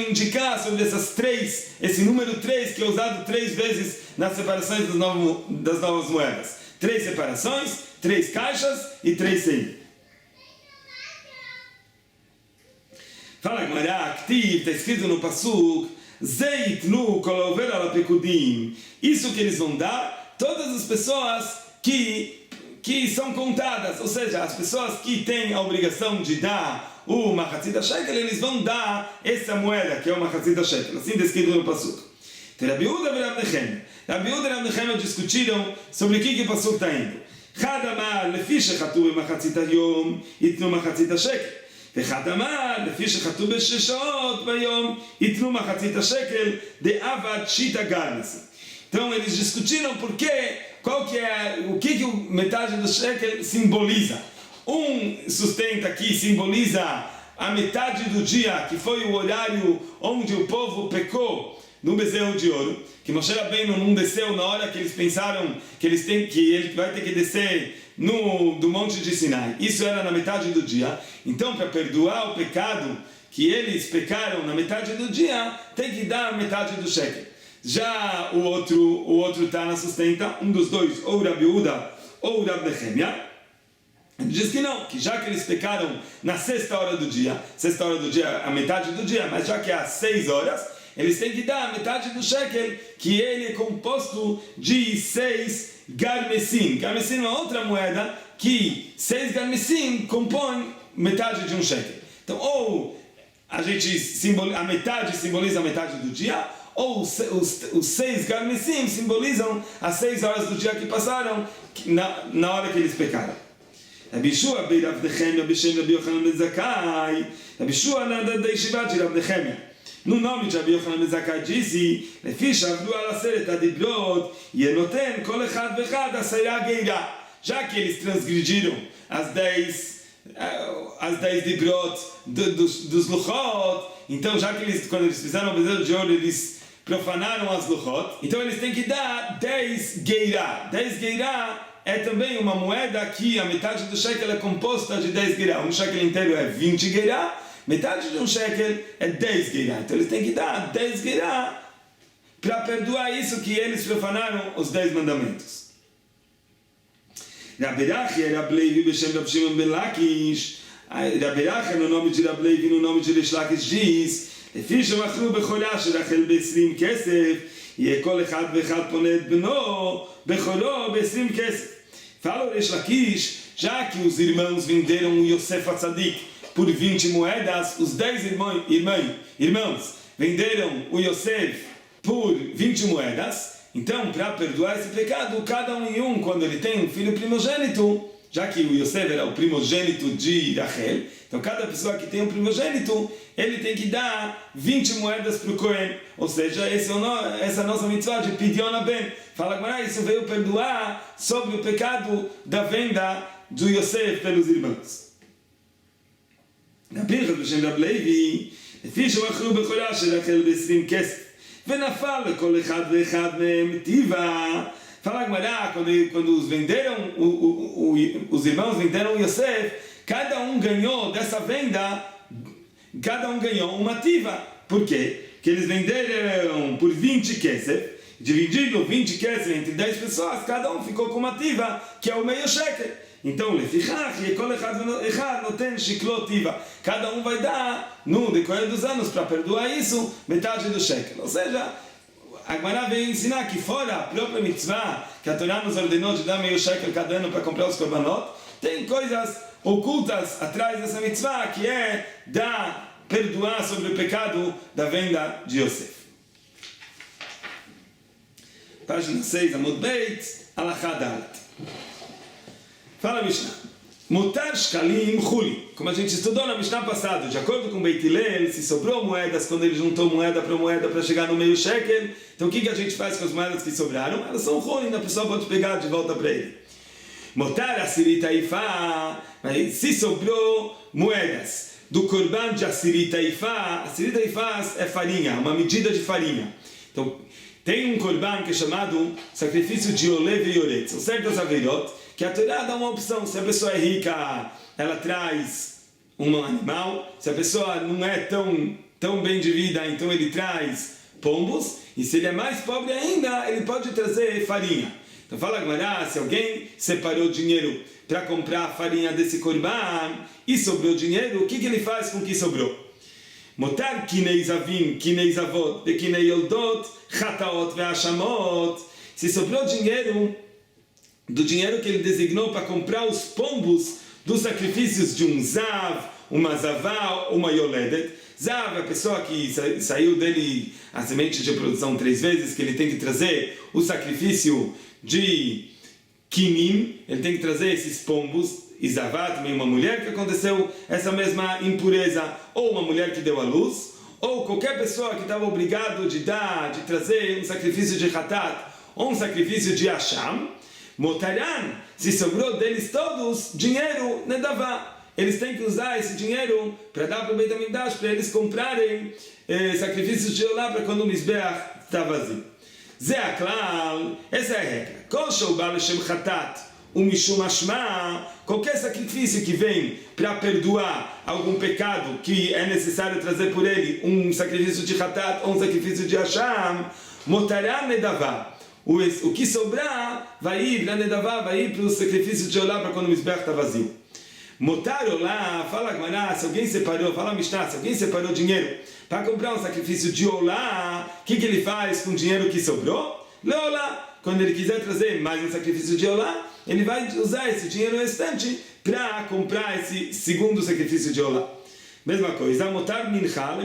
Speaker 1: indicar sobre esse número 3 que é usado 3 vezes nas separações das novas moedas. 3 separações, 3 caixas e 3 seim. Fala Gemara, está escrito no pasuk Zeitnu kolover ala pekudim. Isso que eles vão dar todas as pessoas que são contadas, ou seja, as pessoas que têm a obrigação de dar o machatzit shekel, eles vão dar essa moeda que é o machatzit shekel, assim descrito no pasuk. Então Rabi Yehuda e Rabi Nechemia discutiram sobre o que o pasuk está indo. Chad amar lefi shechatu b'machatzit hayom itnu machatzit shekel, וחד אמר, לפי שחטאו ב6 שעות ביום, ייתנו מחצית השקל דעבד שיטה גרנס. Então eles discutiram o que metade do shekel simboliza. Sustenta que simboliza a metade do dia, que foi o horário onde o povo pecou no bezerro de ouro, que Moshe Rabbeinu não desceu na hora que eles pensaram que ele vai ter que descer do monte de Sinai. Isso era na metade do dia. Então, para perdoar o pecado que eles pecaram na metade do dia, tem que dar a metade do shekel. Já o outro Tana sustenta, um dos dois, ou Rabi Yehuda ou Rabi Nechemia, diz que não, que já que eles pecaram na 6ª hora do dia, 6ª hora do dia, a metade do dia, mas já que é às 6 horas, eles têm que dar a metade do shekel, que ele é composto de 6 garmesim. Garmesim é uma outra moeda que 6 garmesim compõem metade de um shekel. Então, ou a metade simboliza a metade do dia, ou os 6 garmesim simbolizam as 6 horas do dia que passaram na hora que eles pecaram. Rabi Yeshua bei Rav Nechemia b'shem Rabi Yochanan ben Zakkai. Rabi Yeshua da yeshiva de Rav Nechemia, no nome de Rabi Yochanan ben Zakkai, disse: לפי שעבדו על 10 הדיברות, יהיה נותן כל אחד ואחד 10 גיירה. Já que eles transgrediram as 10 dibrot dos luchot, então já que quando eles fizeram o bezerro de ouro, eles profanaram as luchot, então eles têm que dar 10 geirá. 10 geirá é também uma moeda que a metade do shekel é composta de 10 geirá. Um shekel inteiro é 20 geirá, metade de um shekel é 10 geirá. Então eles têm que dar 10 geirá para perdoar isso que eles profanaram os 10 mandamentos. Rabi Rachia, Rabi Levi, Beshem Rabi Shimon ben Lakish. Rabi Rachia, no nome de Rabi Levi, no nome de Rish Lakish, diz: לפי שמכרו בחולה של רחל ב20 כסף, יהיה כל אחד ואחד פונה את בנו בחולו ב20 כסף. Fala o Rish Lakish, já que os irmãos venderam o Yosef Atzadik por 20 moedas, os 10 irmãos venderam o Yosef por 20 moedas, então, para perdoar esse pecado, cada um em um, quando ele tem um filho primogênito, já que o Yosef era o primogênito de Rachel, então cada pessoa que tem um primogênito, ele tem que dar 20 moedas para o Cohen, ou seja, essa é a nossa mitzvah de Pidyon Ben. Fala agora, isso veio perdoar sobre o pecado da venda do Yosef pelos irmãos. Na Pircha do Shem Rab Levi, לפי שמכרו בחולה של רחל ב20 כסף, ונפל לכל אחד ואחד מהם טיבה, Fala Agmará, quando os irmãos venderam Yosef, cada um ganhou dessa venda, cada um ganhou uma tiva. Por quê? Porque eles venderam por 20 kesef, dividido 20 kesef entre 10 pessoas, cada um ficou com uma tiva, que é o meio shekel. Então, cada um vai dar, no decorrer dos anos, para perdoar isso, metade do shekel. Ou seja, a Agmará veio ensinar que fora a própria mitzvah, que a Torá nos ordenou de dar meio shekel cada ano para comprar os korbanot, tem coisas ocultas atrás dessa mitzvah, que é perdoar sobre o pecado da venda de Yosef. Página 6, Amud Beit, Alachá Dalet. Fala Mishnah. Mutar shkalim chuli. Como a gente estudou na Mishnah passada, de acordo com Beit Hillel, se sobrou moedas quando ele juntou moeda para chegar no meio shekel, então o que a gente faz com as moedas que sobraram? Elas são chuli, a pessoa pode pegar de volta para ele. Mutar asirita ifá. Se sobrou moedas do korban de asirita ifá é farinha, uma medida de farinha. Então, tem um korban que é chamado sacrifício de olev e yoretz. São certas averot que a Torá dá uma opção. Se a pessoa é rica, ela traz um animal. Se a pessoa não é tão bem de vida, então ele traz pombos. E se ele é mais pobre ainda, ele pode trazer farinha. Então fala Agmará, se alguém separou dinheiro para comprar a farinha desse korban e sobrou dinheiro, o que ele faz com o que sobrou? Motar kinei zavim, kinei zavot, de kinei yoldot, chataot ve'ashamot. Se sobrou dinheiro, do dinheiro que ele designou para comprar os pombos dos sacrifícios de um zav, uma zavá, uma yoledet. Zav é a pessoa que saiu dele a semente de produção 3 vezes, que ele tem que trazer o sacrifício de kinim, ele tem que trazer esses pombos. E Zavá também uma mulher que aconteceu essa mesma impureza, ou uma mulher que deu à luz, ou qualquer pessoa que estava obrigado de trazer um sacrifício de Hatat, ou um sacrifício de Hasham. Motaran, se sobrou deles todos dinheiro, Nedavá. Eles têm que usar esse dinheiro para dar para o Beit HaMikdash, para eles comprarem sacrifícios de Olá para quando o Mizbeach está vazio. Zé Aklal, essa é a regra. Kol Shobal Shem Hatat. O Mishum Ashma, qualquer sacrifício que vem para perdoar algum pecado que é necessário trazer por ele, um sacrifício de Hatat ou um sacrifício de Hasham, Motará Nedavá. O que sobrar vai ir para Nedavá, vai ir para o sacrifício de Olá para quando o Mizbeach está vazio. Motar Olá, fala Agmará, se alguém separou, fala Mishnah, se alguém separou dinheiro para comprar um sacrifício de Olá, o que ele faz com o dinheiro que sobrou? Leolá. Quando ele quiser trazer mais um sacrifício de Olá, ele vai usar esse dinheiro restante para comprar esse segundo sacrifício de Olá. Mesma coisa, motar minchá,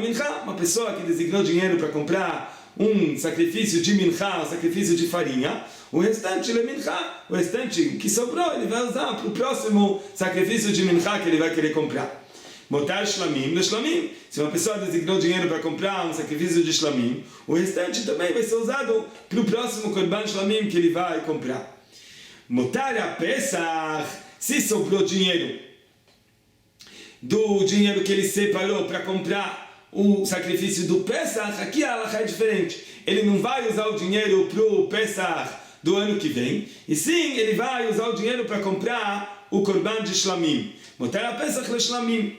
Speaker 1: uma pessoa que designou dinheiro para comprar um sacrifício de minchá, um sacrifício de farinha, o restante é minchá, o restante que sobrou ele vai usar para o próximo sacrifício de minchá que ele vai querer comprar. Motar shlamim, se uma pessoa designou dinheiro para comprar um sacrifício de shlamim, o restante também vai ser usado para o próximo korban shlamim que ele vai comprar. Motar a Pesach, se sobrou dinheiro do dinheiro que ele separou para comprar o sacrifício do Pesach, aqui a halakha é diferente. Ele não vai usar o dinheiro para o Pesach do ano que vem, e sim, ele vai usar o dinheiro para comprar o korban de shlamim. Motar a Pesach le shlamim.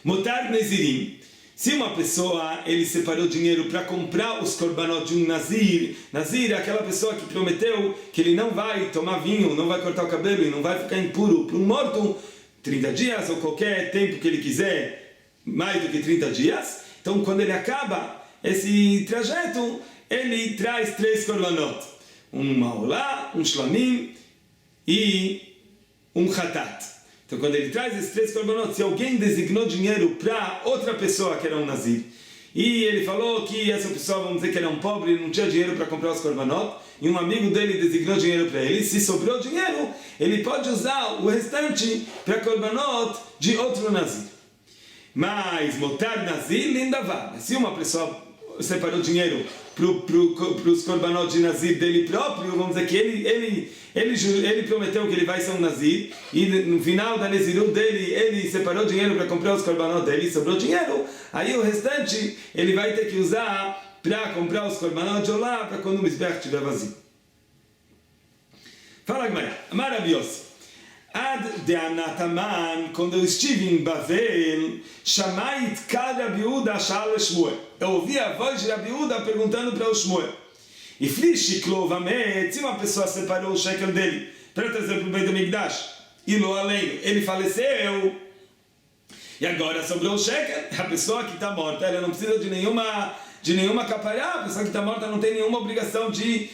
Speaker 1: Motar Nezirim. Se uma pessoa, ele separou dinheiro para comprar os korbanot de um Nazir, Nazir é aquela pessoa que prometeu que ele não vai tomar vinho, não vai cortar o cabelo e não vai ficar impuro para um morto 30 dias ou qualquer tempo que ele quiser, mais do que 30 dias. Então, quando ele acaba esse trajeto, ele traz 3 korbanot. Um maolá, um shlamim e um hatat. Então, quando ele traz esses 3 korbanot, se alguém designou dinheiro para outra pessoa que era um Nazir, e ele falou que essa pessoa, vamos dizer que era um pobre, não tinha dinheiro para comprar os korbanot, e um amigo dele designou dinheiro para ele, se sobrou dinheiro, ele pode usar o restante para korbanot de outro Nazir. Mas, motar Nazir, lindavá. Se uma pessoa separou dinheiro para os korbanot de Nazir dele próprio, vamos dizer que ele prometeu que ele vai ser um Nazir, e no final da Nezirut dele, ele separou dinheiro para comprar os korbanot dele, sobrou dinheiro, aí o restante ele vai ter que usar para comprar os korbanot de Olá, para quando o Mizbeach estiver vazio. Fala, Gemara. Maravilhoso. Ad de Anataman, quando eu estive em Bavel, chamai Itkar Rabi Yehuda Ashal Shmuel. Eu ouvi a voz de Rabi Yehuda perguntando para o Shmuel. E Flishiklovamet, se uma pessoa separou o shekel dele para trazer para o Beit HaMikdash, e lo além, ele faleceu, e agora sobrou o shekel, a pessoa que está morta, ela não precisa de nenhuma capará, a pessoa que está morta não tem nenhuma obrigação de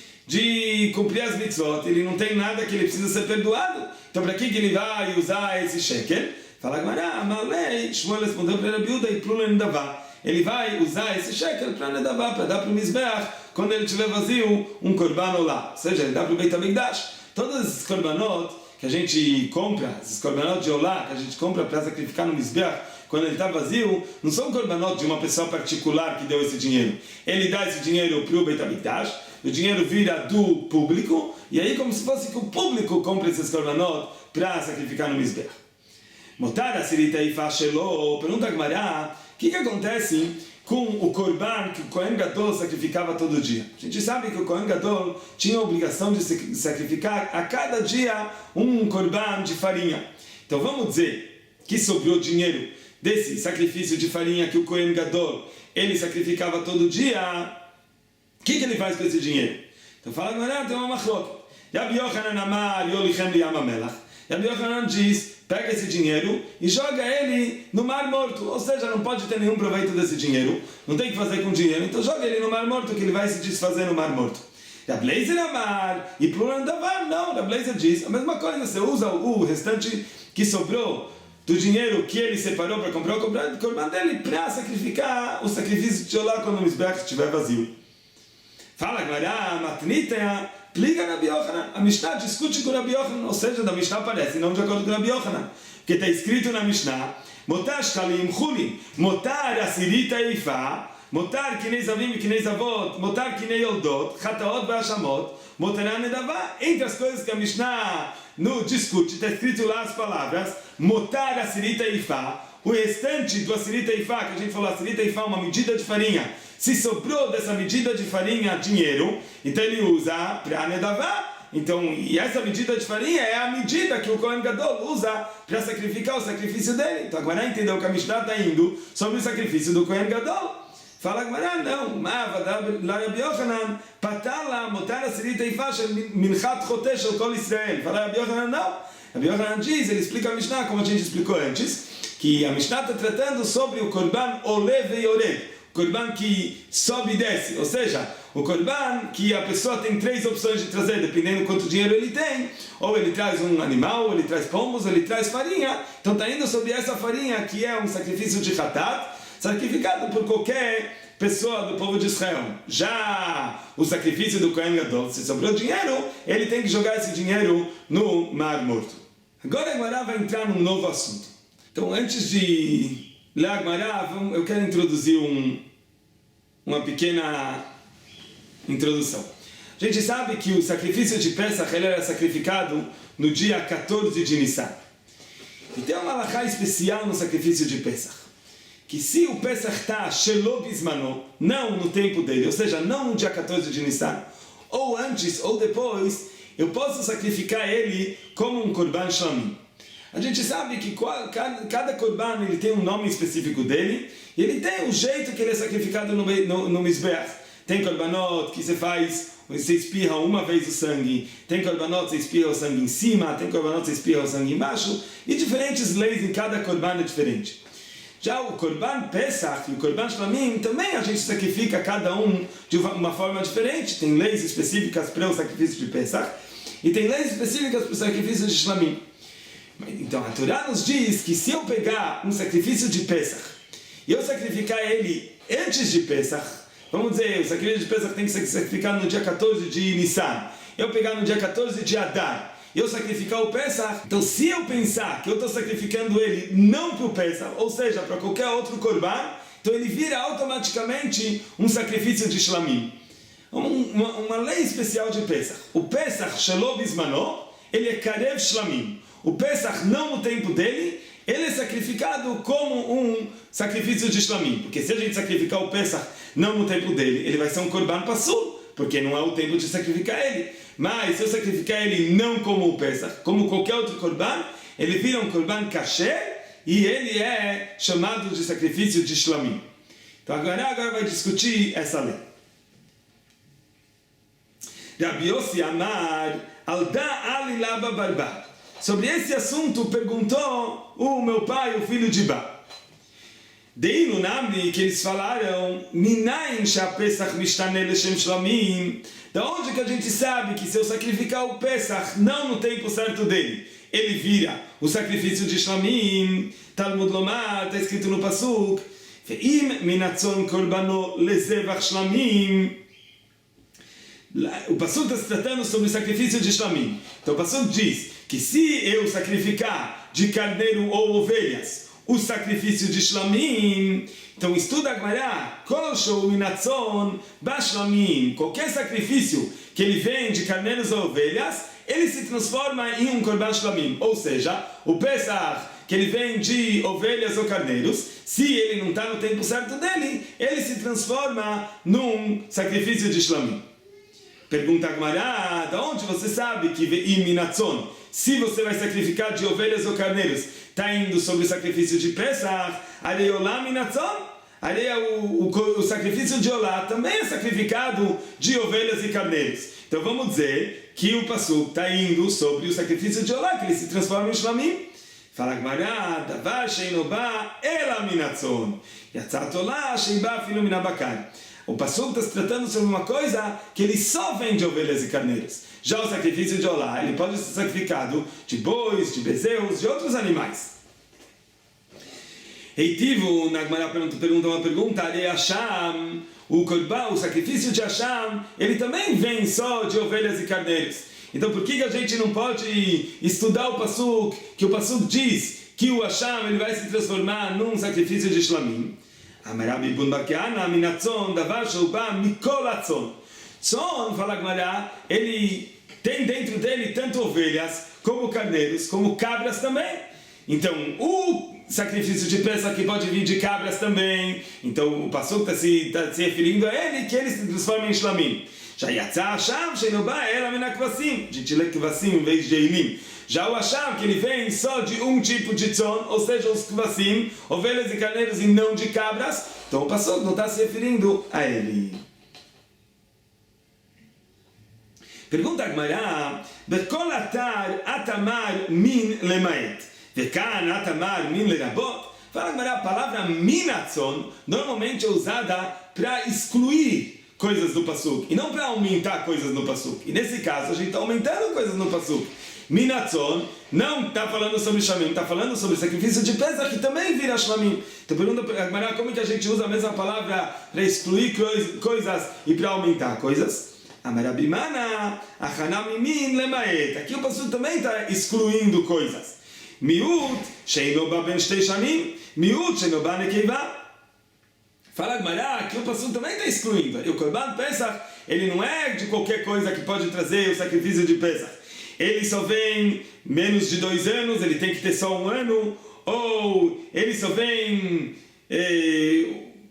Speaker 1: cumprir as mitzvot, ele não tem nada que ele precisa ser perdoado, então para que ele vai usar esse shekel? Fala Gemara, Amalei, Shmuel respondeu para Rabi Yehuda, e Plula Nedavá, ele vai usar esse shekel para Nedavá, para dar para o Mizbeach, quando ele tiver vazio, um korban lá, ou seja, ele dá para o Beit HaMikdash. Todos esses korbanot que a gente compra, esses korbanot de olá, que a gente compra para sacrificar no Mizbeach, quando ele está vazio, não são korbanot de uma pessoa particular que deu esse dinheiro. Ele dá esse dinheiro para o Beit HaMikdash, o dinheiro vira do público, e aí como se fosse que o público compra esses korbanot para sacrificar no Mizbeach. Motar a sirita e fashelo, pergunta a Gemara, o que acontece com o korban que o Kohen Gadol sacrificava todo dia? A gente sabe que o Kohen Gadol tinha a obrigação de sacrificar a cada dia um korban de farinha. Então vamos dizer que sobrou dinheiro desse sacrifício de farinha que o Kohen Gadol ele sacrificava todo dia. O que ele faz com esse dinheiro? Então fala agora, tem uma machlok. Rabi Yochanan amar yolichem liyam hamelach. Rabi Yochanan diz, pega esse dinheiro e joga ele no Mar Morto, ou seja, não pode ter nenhum proveito desse dinheiro, não tem que fazer com dinheiro, então joga ele no Mar Morto, que ele vai se desfazer no Mar Morto. Rabi Leizer amar, e Plula Nedavar, não, Rabi Leizer diz, a mesma coisa, você usa o restante que sobrou do dinheiro que ele separou para comprar o korban dele, para sacrificar o sacrifício de Olá quando o Mizbeach estiver vazio. Fala agora, matnita, pliga Rabi Yochanan. A Mishnah discute com Rabi Yochanan, ou seja, da Mishnah aparece, não de acordo com Rabi Yochanan. Porque está escrito na Mishnah, Motar shkalim chulim, motar asirita eifa, motar kinei zavim e kinei zavot, motar kinei yoldot, chataot ve'ashamot, motará nedavá. Entre as coisas que a Mishnah no discute, está escrito lá as palavras, motar asirita eifa, o restante do asirita eifa, que a gente falou, asirita eifa, uma medida de farinha, se sobrou dessa medida de farinha dinheiro, então ele usa para nedavá. Então, e essa medida de farinha é a medida que o Kohen Gadol usa para sacrificar o sacrifício dele. Então agora entendeu que a Mishnah está indo sobre o sacrifício do Kohen Gadol. Fala agora, não, lá Rabi Yochanan, patala motar asirita eifa shel minchat choteh shel kol Israel. Fala Rabi Yochanan, não. Rabi Yochanan diz, ele explica a Mishnah como a gente explicou antes, que a Mishnah está tratando sobre o korban olev e oreg. Korban que sobe e desce, ou seja, o korban que a pessoa tem três opções de trazer, dependendo do quanto dinheiro ele tem, ou ele traz um animal, ou ele traz pombos, ou ele traz farinha, então está indo sobre essa farinha que é um sacrifício de hatat, sacrificado por qualquer pessoa do povo de Israel. Já o sacrifício do Kohen Gadol, se sobrou dinheiro, ele tem que jogar esse dinheiro no Mar Morto. Agora a Gemara vai entrar num novo assunto. Então antes de ler a Gemara, eu quero introduzir uma pequena introdução. A gente sabe que o sacrifício de Pesach ele era sacrificado no dia 14 de Nissan. E tem uma halachá especial no sacrifício de Pesach, que se o Pesach está shelo bismano, não no tempo dele, ou seja, não no dia 14 de Nissan, ou antes ou depois, eu posso sacrificar ele como um korban shlamim. A gente sabe que cada korban ele tem um nome específico dele, e ele tem o jeito que ele é sacrificado no Mizbeach. Tem korbanot que você espirra uma vez o sangue, tem korbanot que você espirra o sangue em cima, tem korbanot que você espirra o sangue embaixo, e diferentes leis em cada korban é diferente. Já o korban Pesach e o korban Shlamim, também a gente sacrifica cada um de uma forma diferente. Tem leis específicas para o sacrifício de Pesach, e tem leis específicas para o sacrifício de Shlamim. Então a Torá nos diz que se eu pegar um sacrifício de Pesach e eu sacrificar ele antes de Pesach, vamos dizer, o sacrifício de Pesach tem que ser sacrificado no dia 14 de Nissan, eu pegar no dia 14 de Adar e eu sacrificar o Pesach, então se eu pensar que eu estou sacrificando ele não para o Pesach, ou seja, para qualquer outro korban, então ele vira automaticamente um sacrifício de Shlamim. Uma lei especial de Pesach. O Pesach shelo bismano, ele é karev Shlamim. O Pesach, não no tempo dele, ele é sacrificado como um sacrifício de Shlamim. Porque se a gente sacrificar o Pesach não no tempo dele, ele vai ser um korban pasul, porque não é o tempo de sacrificar ele. Mas se eu sacrificar ele não como o Pesach, como qualquer outro korban, ele vira um korban kasher e ele é chamado de sacrifício de shlamim. Então agora vai discutir essa lei. Rabi Yossi Amar Alda Ali Laba Barbar. Sobre esse assunto perguntou o meu pai, o filho de Ba. Daí no nome que eles falaram, Minayin Shapesach Mishtane Leshem Shlamim. Da onde que a gente sabe que se eu sacrificar o Pesach não no tempo certo dele, ele vira o sacrifício de Shlamim? Talmud Lomar, está escrito no Pasuk, Ve'im minatzon korbano lezevach Shlamim. O Pasuk está se tratando sobre o sacrifício de Shlamim. Então o Pasuk diz que se eu sacrificar de carneiro ou ovelhas o sacrifício de Shlamim, então estuda a Gemara, Kol shou minatzon bashlamim, qualquer sacrifício que ele vem de carneiros ou ovelhas, ele se transforma em um korban shlamim, ou seja, o Pesach que ele vem de ovelhas ou carneiros, se ele não está no tempo certo dele, ele se transforma num sacrifício de shlamim. Pergunta a Gemara, da onde você sabe que ve'im minatzon, se você vai sacrificar de ovelhas ou carneiros, está indo sobre o sacrifício de Pesach, areiolam minatzon, o sacrifício de Olá também é sacrificado de ovelhas e carneiros. Então vamos dizer que o Pasuk está indo sobre o sacrifício de Olá, que ele se transforma em shlamim. Fala Gemara, davar sheino ba ela minatzon, yatzat Olá sheiba filu minabakar. O Pasuk está se tratando sobre uma coisa que ele só vem de ovelhas e carneiros. Já o sacrifício de Olá, ele pode ser sacrificado de bois, de bezerros, de outros animais. Eitivo, na Gemara pergunta uma pergunta, Hashem, o korban, o sacrifício de Hashem, ele também vem só de ovelhas e carneiros. Então por que a gente não pode estudar o Pasuk, que o Pasuk diz que o Hashem ele vai se transformar num sacrifício de shlamim? Amarabi bun bakiana minatzon davar shouba mikolatzon. Tzon, fala Gemara, ele tem dentro dele tanto ovelhas como carneiros, como cabras também. Então o sacrifício de Pesach que pode vir de cabras também. Então o Pasuk está se referindo a ele, que ele se transforma em shlamim. Já yatzah Hashem sheino ba ela min hakvasim. A gente lê kvasim em vez de eilim. Já o Hashem, que ele vem só de um tipo de tzon, ou seja, os kvasim, ovelhas e carneiros e não de cabras. Então o Pasuk não está se referindo a ele. Pergunta a Gemara, Bekol atar atamar min lemaet, vekan atamar min lerabot. Fala a Gemara, a palavra minatzon normalmente é usada para excluir coisas do Pasuk, e não para aumentar coisas no Pasuk. E nesse caso a gente está aumentando coisas no Pasuk. Minatzon não está falando sobre shlamim, está falando sobre sacrifício de Pesach, que também vira shlamim. Então pergunta a Gemara, como é que a gente usa a mesma palavra para excluir coisas e para aumentar coisas? Amarabimana, achanamimin lemaet. Aqui o Pasuk também está excluindo coisas. Miut, sheinoba ben shtei shanim, miut, sheinoba nekeiva. Fala Gemara, aqui o Pasuk também está excluindo. E o korban Pesach, ele não é de qualquer coisa que pode trazer o sacrifício de Pesach. Ele só vem menos de 2 anos, ele tem que ter só 1 ano, ou ele só vem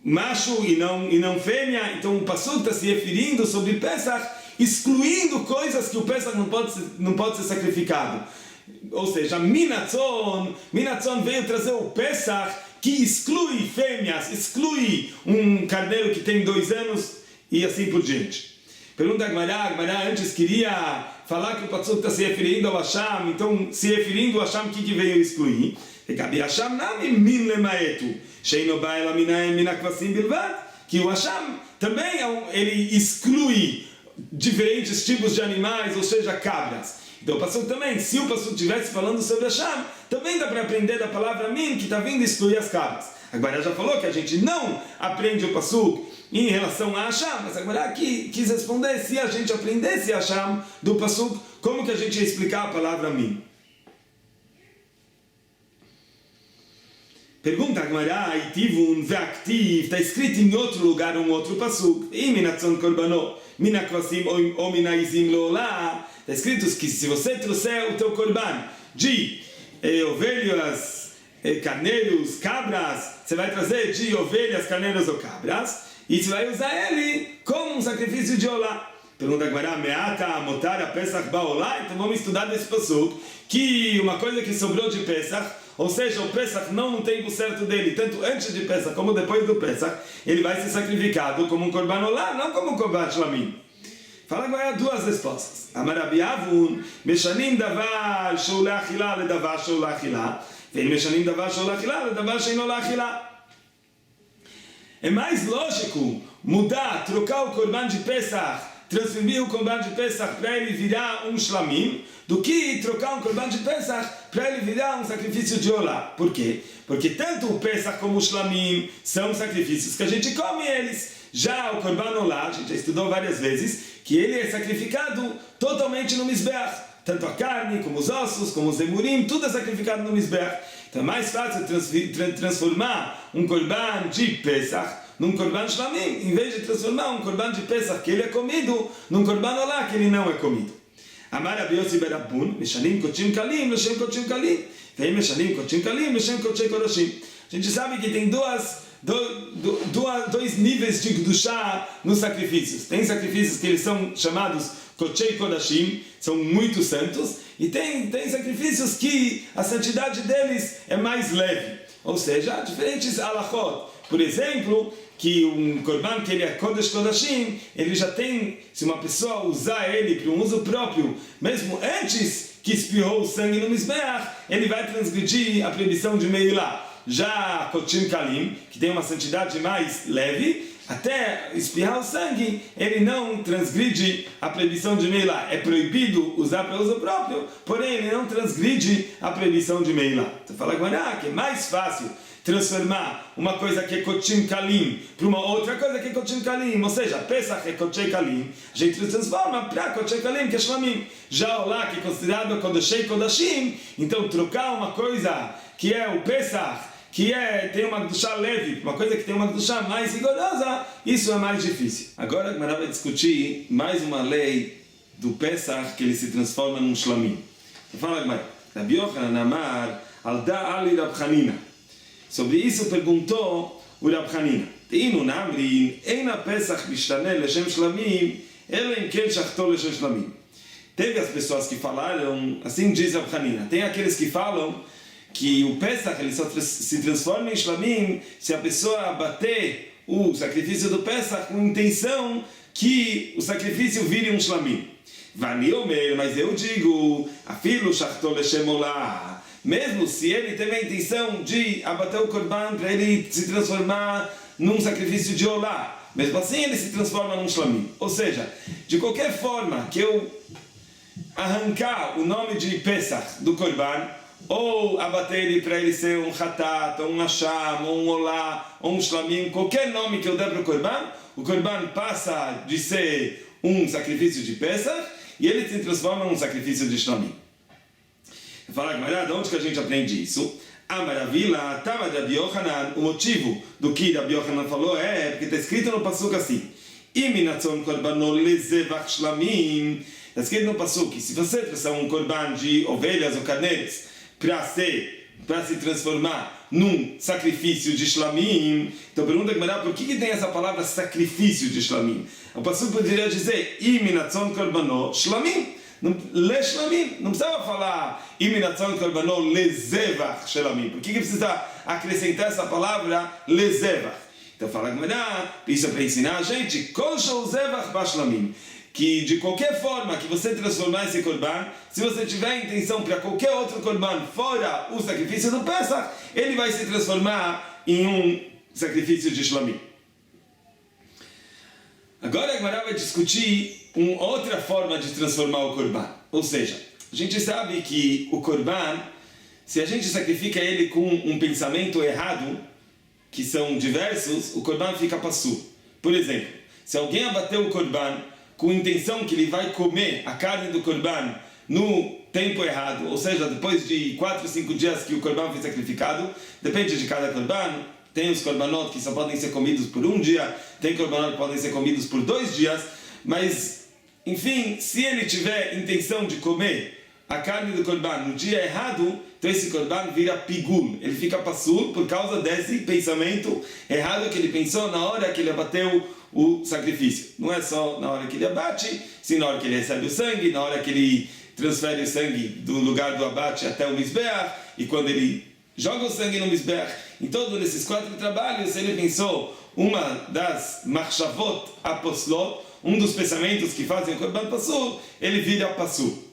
Speaker 1: macho e não fêmea. Então o Pasuk está se referindo sobre Pesach, excluindo coisas que o Pesach não pode ser sacrificado. Ou seja, Minatzon veio trazer o Pesach que exclui fêmeas, exclui um carneiro que tem 2 anos e assim por diante. Pergunta a Gemara antes queria falar que o Pasuk está se referindo ao Hashem, então se referindo ao Hashem, o que veio excluir? Que o Hashem também ele exclui diferentes tipos de animais, ou seja, cabras. Então o Pasuk também, se o Pasuk estivesse falando sobre Hashem, também dá para aprender da palavra min, que está vindo excluir as cabras. Agora já falou que a gente não aprende o Pasuk em relação a Hashem, mas agora aqui quis responder, se a gente aprendesse Hashem do Pasuk, como que a gente ia explicar a palavra min? Pergunta a Gemara, Itivun ve'aktiv, está escrito em outro lugar, outro Pasuk, Iminatzon korbano, minakvasim ou minaizim lo'olá. Está escrito que se você trouxer o teu korban de ovelhas, carneiros, cabras, você vai trazer de ovelhas, carneiros ou cabras, e você vai usar ele como um sacrifício de olá. Pergunta agora, meata amotar a Pesach baolá? Então vamos estudar desse passuco, que uma coisa que sobrou de Pesach, ou seja, o Pesach não no tempo certo dele, tanto antes de Pesach como depois do Pesach, ele vai ser sacrificado como um korban olá, não como um korban shlamim. Fala agora duas respostas. Amar Rabi Avun, meshanim davar sheu leachila ledavar sheu leachila, e meshanim davar sheu leachila ledavar sheino leachila. É mais lógico mudar, trocar o korban de Pesach, transferir o korban de Pesach para ele virar um shlamim, do que trocar um korban de Pesach para ele virar um sacrifício de olá. Por quê? Porque tanto o Pesach como o shlamim são sacrifícios que a gente come eles. Já o korban olá, a gente já estudou várias vezes, que ele é sacrificado totalmente no Mizbeach. Tanto a carne, como os ossos, como os emurim, tudo é sacrificado no Mizbeach. Então é mais fácil transformar um korban de Pesach num korban shlamim, em vez de transformar um korban de Pesach que ele é comido num korban olá que ele não é comido. Amar Rabi Yossi ber Rabbun, meshanim kochim kalim, leshem kochim kalim, vem meshanim kochim kalim, leshem kochim kodashim. A gente sabe que tem dois níveis de Kedushá nos sacrifícios. Tem sacrifícios que eles são chamados Kochei Kodashim, são muito santos, e tem sacrifícios que a santidade deles é mais leve, ou seja, diferentes halachot. Por exemplo, que um korban que ele é Kodesh Kodashim, ele já tem, se uma pessoa usar ele para um uso próprio, mesmo antes que espirrou o sangue no Mizbeach, ele vai transgredir a proibição de Meilá. Já Kochim Kalim, que tem uma santidade mais leve, até espirrar o sangue, ele não transgride a proibição de Meilá. É proibido usar para uso próprio, porém ele não transgride a proibição de Meilá. Então fala agora que é mais fácil transformar uma coisa que é Kochim Kalim para uma outra coisa que é Kochim Kalim, ou seja, Pesach é Kochei Kalim, a gente transforma para Kochei Kalim, que é Shlamim. Já o lá, que é considerado Kodeshei Kodashim, então trocar uma coisa que é o Pesach, que tem uma Kedushá leve, uma coisa que tem uma Kedushá mais rigorosa, isso é mais difícil. Agora a Gemara vai discutir mais uma lei do Pesach que ele se transforma num Shlamim. Fala Gemara, Rabi Yochanan amar al da'ali Rab Chanina. Sobre isso perguntou o Rab Chanina. Teinu namrin, eina Pesach mishtane leshem Shlamim, ela em ken shachto leshem Shlamim. Teve as pessoas que falaram, assim diz Rab Chanina, tem aqueles que falam que o Pesach ele só se transforma em Shlamim se a pessoa bater o sacrifício do Pesach com intenção que o sacrifício vire um Shlamim. Vani Omer, mas eu digo, afilo shachto leshem olá, mesmo se ele teve a intenção de abater o korban para ele se transformar num sacrifício de olá, mesmo assim ele se transforma num shlamim. Ou seja, de qualquer forma que eu arrancar o nome de Pesach do korban, ou abater ele para ele ser um hatat, ou um hasham, ou um olá, ou um shlamim, qualquer nome que eu der para o korban passa de ser um sacrifício de Pesach e ele se transforma num sacrifício de shlamim. Fala Gemara, de onde que a gente aprende isso? Amaravila, Tamad Rabi Yochanan, o motivo do que Rabi Yochanan falou é porque está escrito no passuco assim: Iminatzon korbanol lezevach shlamim. Está escrito no passuco que se você trouxer um korban de ovelhas ou carneiros para se transformar num sacrifício de shlamim, então pergunta Gemara, por que tem essa palavra sacrifício de shlamim? O passuco poderia dizer Iminatzon korbanol shlamim. Le shlamim, não precisava falar iminatzon korbanot lezevach shlamim. Por que precisa acrescentar essa palavra lezevach? Então fala Gemara, isso é para ensinar a gente kol shel zevach ba shlamim, que de qualquer forma que você transformar esse korban, se você tiver intenção para qualquer outro korban fora o sacrifício do Pesach, ele vai se transformar em um sacrifício de shlamim. Agora a Gemara vai discutir uma outra forma de transformar o korban. Ou seja, a gente sabe que o korban, se a gente sacrifica ele com um pensamento errado, que são diversos, o korban fica pasul. Por exemplo, se alguém abateu o korban com a intenção que ele vai comer a carne do korban no tempo errado, ou seja, depois de 4 ou 5 dias que o korban foi sacrificado, depende de cada korban. Tem os korbanot que só podem ser comidos por um dia, tem korbanot que podem ser comidos por 2 dias, mas, enfim, se ele tiver intenção de comer a carne do korban no dia errado, então esse korban vira pigul, ele fica passul por causa desse pensamento errado que ele pensou na hora que ele abateu o sacrifício. Não é só na hora que ele abate, sim na hora que ele recebe o sangue, na hora que ele transfere o sangue do lugar do abate até o Mizbeach, e quando ele joga o sangue no Mizbeach. Em todos esses 4 trabalhos, ele pensou uma das machshavot aposlot, dos pensamentos que fazem o korban passul, ele vira passul.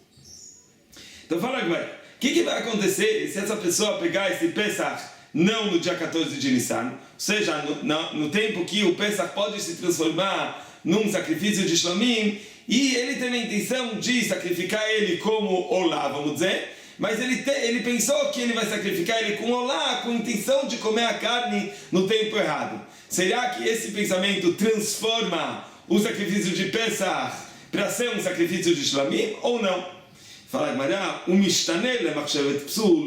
Speaker 1: Então fala agora, o que vai acontecer se essa pessoa pegar esse Pesach não no dia 14 de Nissan, ou seja, no tempo que o Pesach pode se transformar num sacrifício de Shlamim, e ele tem a intenção de sacrificar ele como olá, vamos dizer, mas ele pensou que ele vai sacrificar ele com olá, com a intenção de comer a carne no tempo errado. Será que esse pensamento transforma o sacrifício de Pesach para ser um sacrifício de Shlamim ou não? Fala Gemara,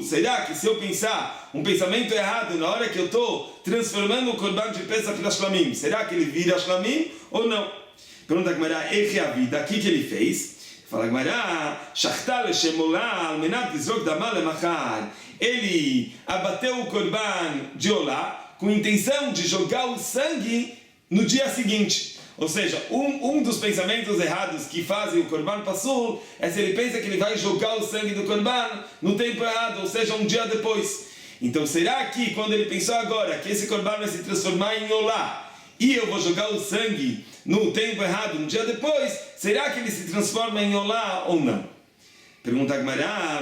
Speaker 1: será que se eu pensar um pensamento errado na hora que eu estou transformando o korban de Pesach para Shlamim, será que ele vira Shlamim ou não? Pergunta Gemara, o que ele fez? Fala Gemara, ele abateu o korban de olá com a intenção de jogar o sangue no dia seguinte. Ou seja, um dos pensamentos errados que fazem o korban passul é se ele pensa que ele vai jogar o sangue do korban no tempo errado, ou seja, um dia depois. Então será que quando ele pensou agora que esse korban vai se transformar em olá e eu vou jogar o sangue no tempo errado, um dia depois, será que ele se transforma em olá ou não? Pergunta a Gemara,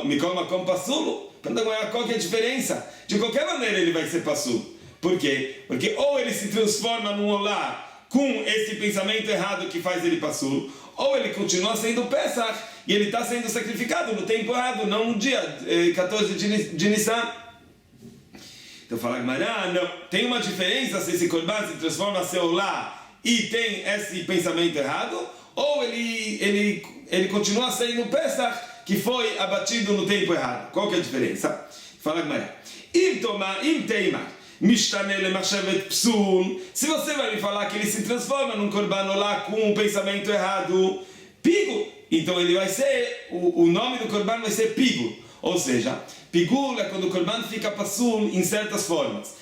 Speaker 1: Mikol Makom passul? Pergunta a Gemara, qual que é a diferença? De qualquer maneira ele vai ser passul. Por quê? Porque ou ele se transforma num olá com esse pensamento errado que faz ele passul, ou ele continua sendo Pesach e ele está sendo sacrificado no tempo errado, não no dia 14 de Nissan. Então fala Gemara, não, tem uma diferença se esse korban se transforma em olá e tem esse pensamento errado, ou ele continua sendo Pesach que foi abatido no tempo errado. Qual que é a diferença? Fala Gemara, im teima se você vai me falar que ele se transforma num korban olá com um pensamento errado, pigo, então ele vai ser, o nome do korban vai ser pigo, ou seja, pigul é quando o korban fica passul em certas formas.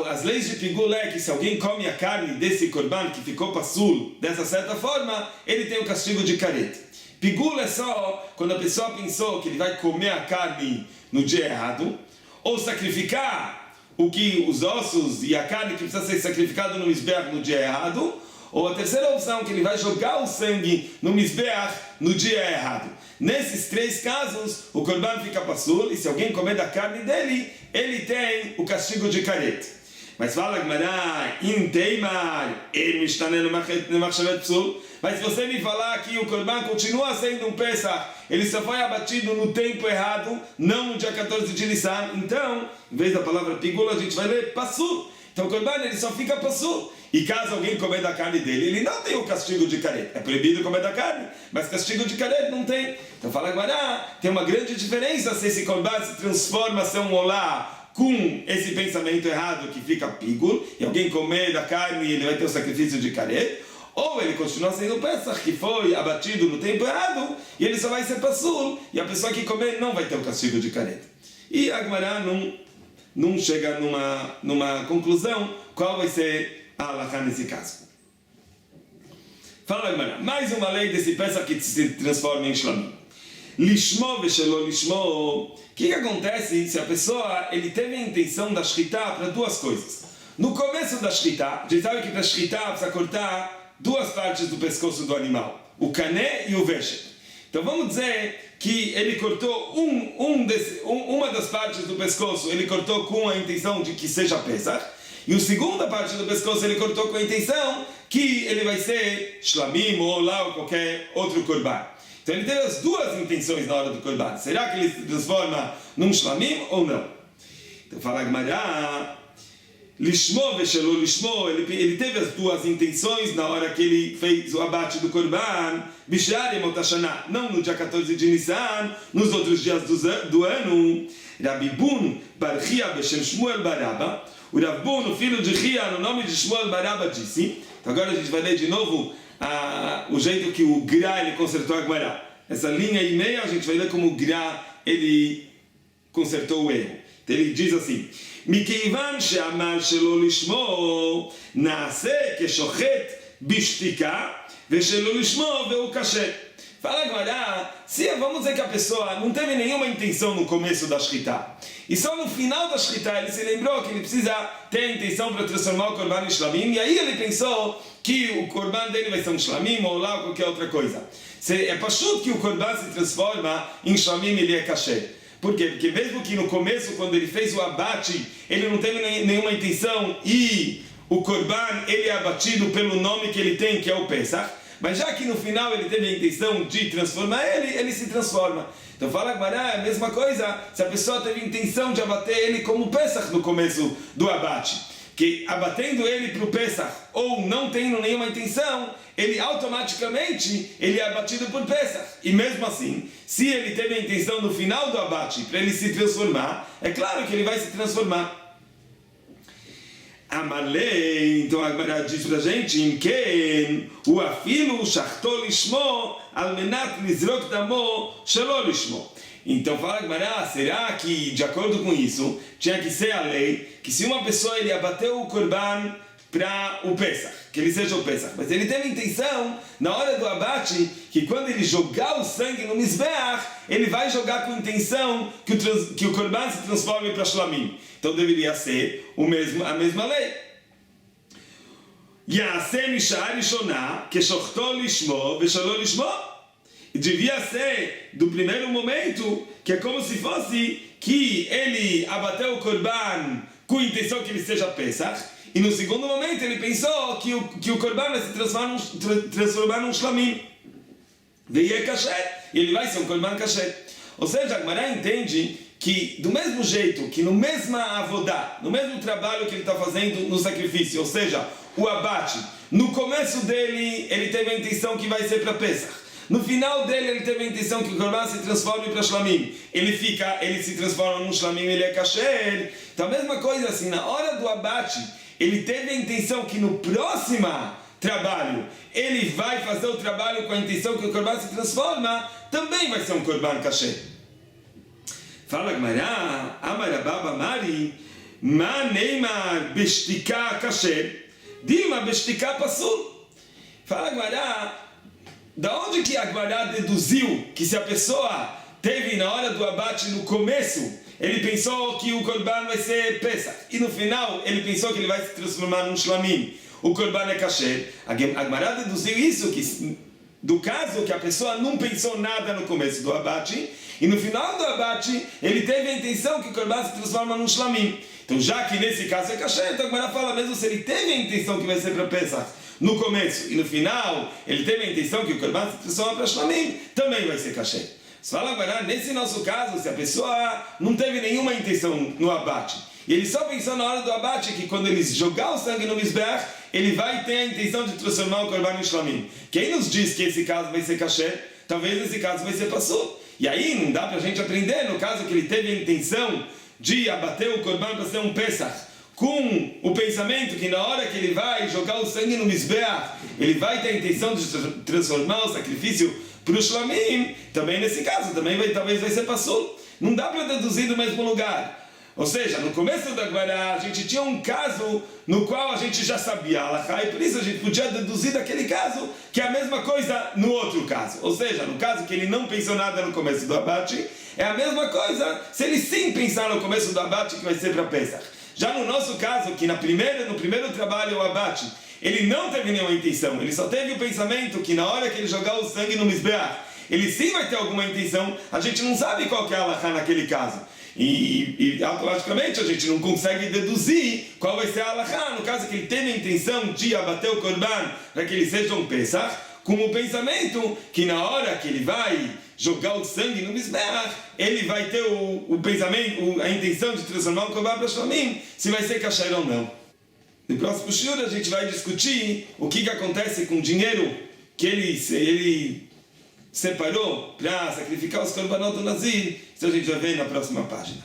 Speaker 1: As leis de pigul é que se alguém come a carne desse korban que ficou passul dessa certa forma, ele tem o castigo de karet. Pigul é só quando a pessoa pensou que ele vai comer a carne no dia errado, ou sacrificar os ossos e a carne que precisa ser sacrificado no Mizbeach no dia errado, ou a terceira opção, que ele vai jogar o sangue no Mizbeach no dia errado. Nesses 3 casos, o korban fica passul, e se alguém comer da carne dele, ele tem o castigo de karet. Mas fala Gemara, mas se você me falar que o korban continua sendo um Pesach, ele só foi abatido no tempo errado, não no dia 14 de Nissan, então, em vez da palavra pigula, a gente vai ler passul. Então o korban ele só fica passul. E caso alguém comer da carne dele, ele não tem o castigo de karet. É proibido comer da carne, mas castigo de karet não tem. Então fala agora, tem uma grande diferença se esse korban se transforma a ser um olá com esse pensamento errado que fica pigul, e alguém comer da carne e ele vai ter o sacrifício de karet, ou ele continua sendo Pesach, que foi abatido no tempo errado, e ele só vai ser passul, e a pessoa que comer não vai ter o castigo de karet. E a Gemara não chega numa conclusão qual vai ser a halakha nesse caso. Fala a Gemara, mais uma lei desse Pesach que se transforma em Shlamim. Lishmo veshelo lishmo. O que acontece se a pessoa teve a intenção da Shchita para 2 coisas? No começo da Shchita, a gente sabe que para Shchita precisa cortar 2 partes do pescoço do animal, o cané e o veshet. Então vamos dizer que ele cortou uma das partes do pescoço, ele cortou com a intenção de que seja Pesach, e a segunda parte do pescoço ele cortou com a intenção que ele vai ser Shlamim ou lá ou qualquer outro korban. Então ele teve as 2 intenções na hora do korban. Será que ele se transforma num Shlamim ou não? Então fala a Gemara, Lishmo veshelo lishmo, ele teve as 2 intenções na hora que ele fez o abate do korban, Bishar Yemot Hashana, não no dia 14 de Nissan, nos outros dias do ano. Rabi Bun bar Chia beshem Shmuel bar Abba, o Rav Bun, o filho de Chia, no nome de Shmuel bar Abba, disse. Então agora a gente vai ler de novo o jeito que o Gra ele consertou a Gemara. Essa linha e meia a gente vai ler como o Gra ele consertou o erro. Então ele diz assim, מכיוון שאמר שלא לשמור, נעשה כשוחט בשתיקה, ושלא לשמור והוא כשר. Fala agora, vamos dizer que a pessoa não teve nenhuma intenção no começo da Shkita, e só no final da Shkita ele se lembrou que ele precisa ter a intenção para transformar o Korban em Shlamim, e aí ele pensou que o Korban dele vai ser um Shlamim ou lá qualquer outra coisa. É pachut que o Korban se transforma em Shlamim, ele é kasher. Por quê? Porque mesmo que no começo, quando ele fez o abate, ele não teve nenhuma intenção, e o Korban ele é abatido pelo nome que ele tem, que é o Pesach, mas já que no final ele teve a intenção de transformar ele se transforma. Então fala que é a mesma coisa se a pessoa teve a intenção de abater ele como Pesach no começo do abate, que abatendo ele para o Pesach ou não tendo nenhuma intenção, ele automaticamente ele é abatido por Pesach. E mesmo assim, se ele teve a intenção no final do abate para ele se transformar, é claro que ele vai se transformar. Amalei, então a Gemara diz pra gente, em que o afilo shachto lishmo al menat lizrok damo shelo lishmo. Então fala a Gemara, será que de acordo com isso tinha que ser a lei que se uma pessoa ele abateu o Korban para o Pesach, que ele seja o Pesach, mas ele teve a intenção na hora do abate que quando ele jogar o sangue no Mizbeach, ele vai jogar com a intenção que o Korban se transforme para Shlamim. Então deveria ser a mesma lei. Ya'aseh misha'ah rishonah keshochto lishmo veshelo lishmo. Devia ser do primeiro momento, que é como se fosse que ele abateu o Korban com a intenção que ele seja Pesach, e no segundo momento ele pensou que o Korban vai se transformar num Shlamim. Veio kasher, e ele vai ser um Korban kasher. Ou seja, a Gemara entende que do mesmo jeito, que no mesmo avodá, no mesmo trabalho que ele está fazendo no sacrifício, ou seja, o abate, no começo dele ele teve a intenção que vai ser para Pesach, no final dele ele teve a intenção que o Korban se transforme para Shlamim, ele se transforma num Shlamim, ele é kasher. Então a mesma coisa assim, na hora do abate, ele teve a intenção que no próximo trabalho, ele vai fazer o trabalho com a intenção que o Korban se transforma, também vai ser um Korban kasher. Fala Gemara, Amar Rabba Mari, Ma neimar beshtika kasher, Dilma beshtika pasul. Fala Gemara, da onde que a Gemara deduziu que se a pessoa teve na hora do abate no começo, ele pensou que o Korban vai ser Pesach, e no final ele pensou que ele vai se transformar num Shlamim, o Korban é kasher. A Gemara deduziu isso, que do caso que a pessoa não pensou nada no começo do abate, e no final do abate ele teve a intenção que o Korban se transforma num Shlamim. Então já que nesse caso é kasher, então a Gemara fala mesmo se ele teve a intenção que vai ser para Pesach no começo, e no final ele teve a intenção que o Korban se transforma para Shlamim, também vai ser kasher. Você fala agora, nesse nosso caso, se a pessoa não teve nenhuma intenção no abate, e ele só pensou na hora do abate que quando ele jogar o sangue no Mizbeach, ele vai ter a intenção de transformar o Korban em Shlamim. Quem nos diz que esse caso vai ser kasher? Talvez esse caso vai ser pasul. E aí não dá pra gente aprender, no caso que ele teve a intenção de abater o Korban para ser um Pesach, com o pensamento que na hora que ele vai jogar o sangue no Mizbeach, ele vai ter a intenção de transformar o sacrifício para o Shlamim, também nesse caso, talvez vai ser pasul. Não dá para deduzir do mesmo lugar. Ou seja, no começo da Gemara, a gente tinha um caso no qual a gente já sabia a halakha, e por isso a gente podia deduzir daquele caso que é a mesma coisa no outro caso. Ou seja, no caso que ele não pensou nada no começo do abate, é a mesma coisa se ele sim pensar no começo do abate que vai ser para Pesach. Já no nosso caso, que no primeiro trabalho, o abate, ele não teve nenhuma intenção, ele só teve o pensamento que na hora que ele jogar o sangue no Mizbeach, ele sim vai ter alguma intenção, a gente não sabe qual que é a halakha naquele caso. E automaticamente a gente não consegue deduzir qual vai ser a halakha no caso que ele teve a intenção de abater o Korban para que ele seja um Pesach, com o pensamento que na hora que ele vai jogar o sangue no Mizbeach, ele vai ter o pensamento, a intenção de transformar o Korban para Shlamim, se vai ser kasher ou não. No próximo shiur a gente vai discutir o que acontece com o dinheiro que ele separou para sacrificar os korbanot do Nazir. Isso a gente vai ver na próxima página.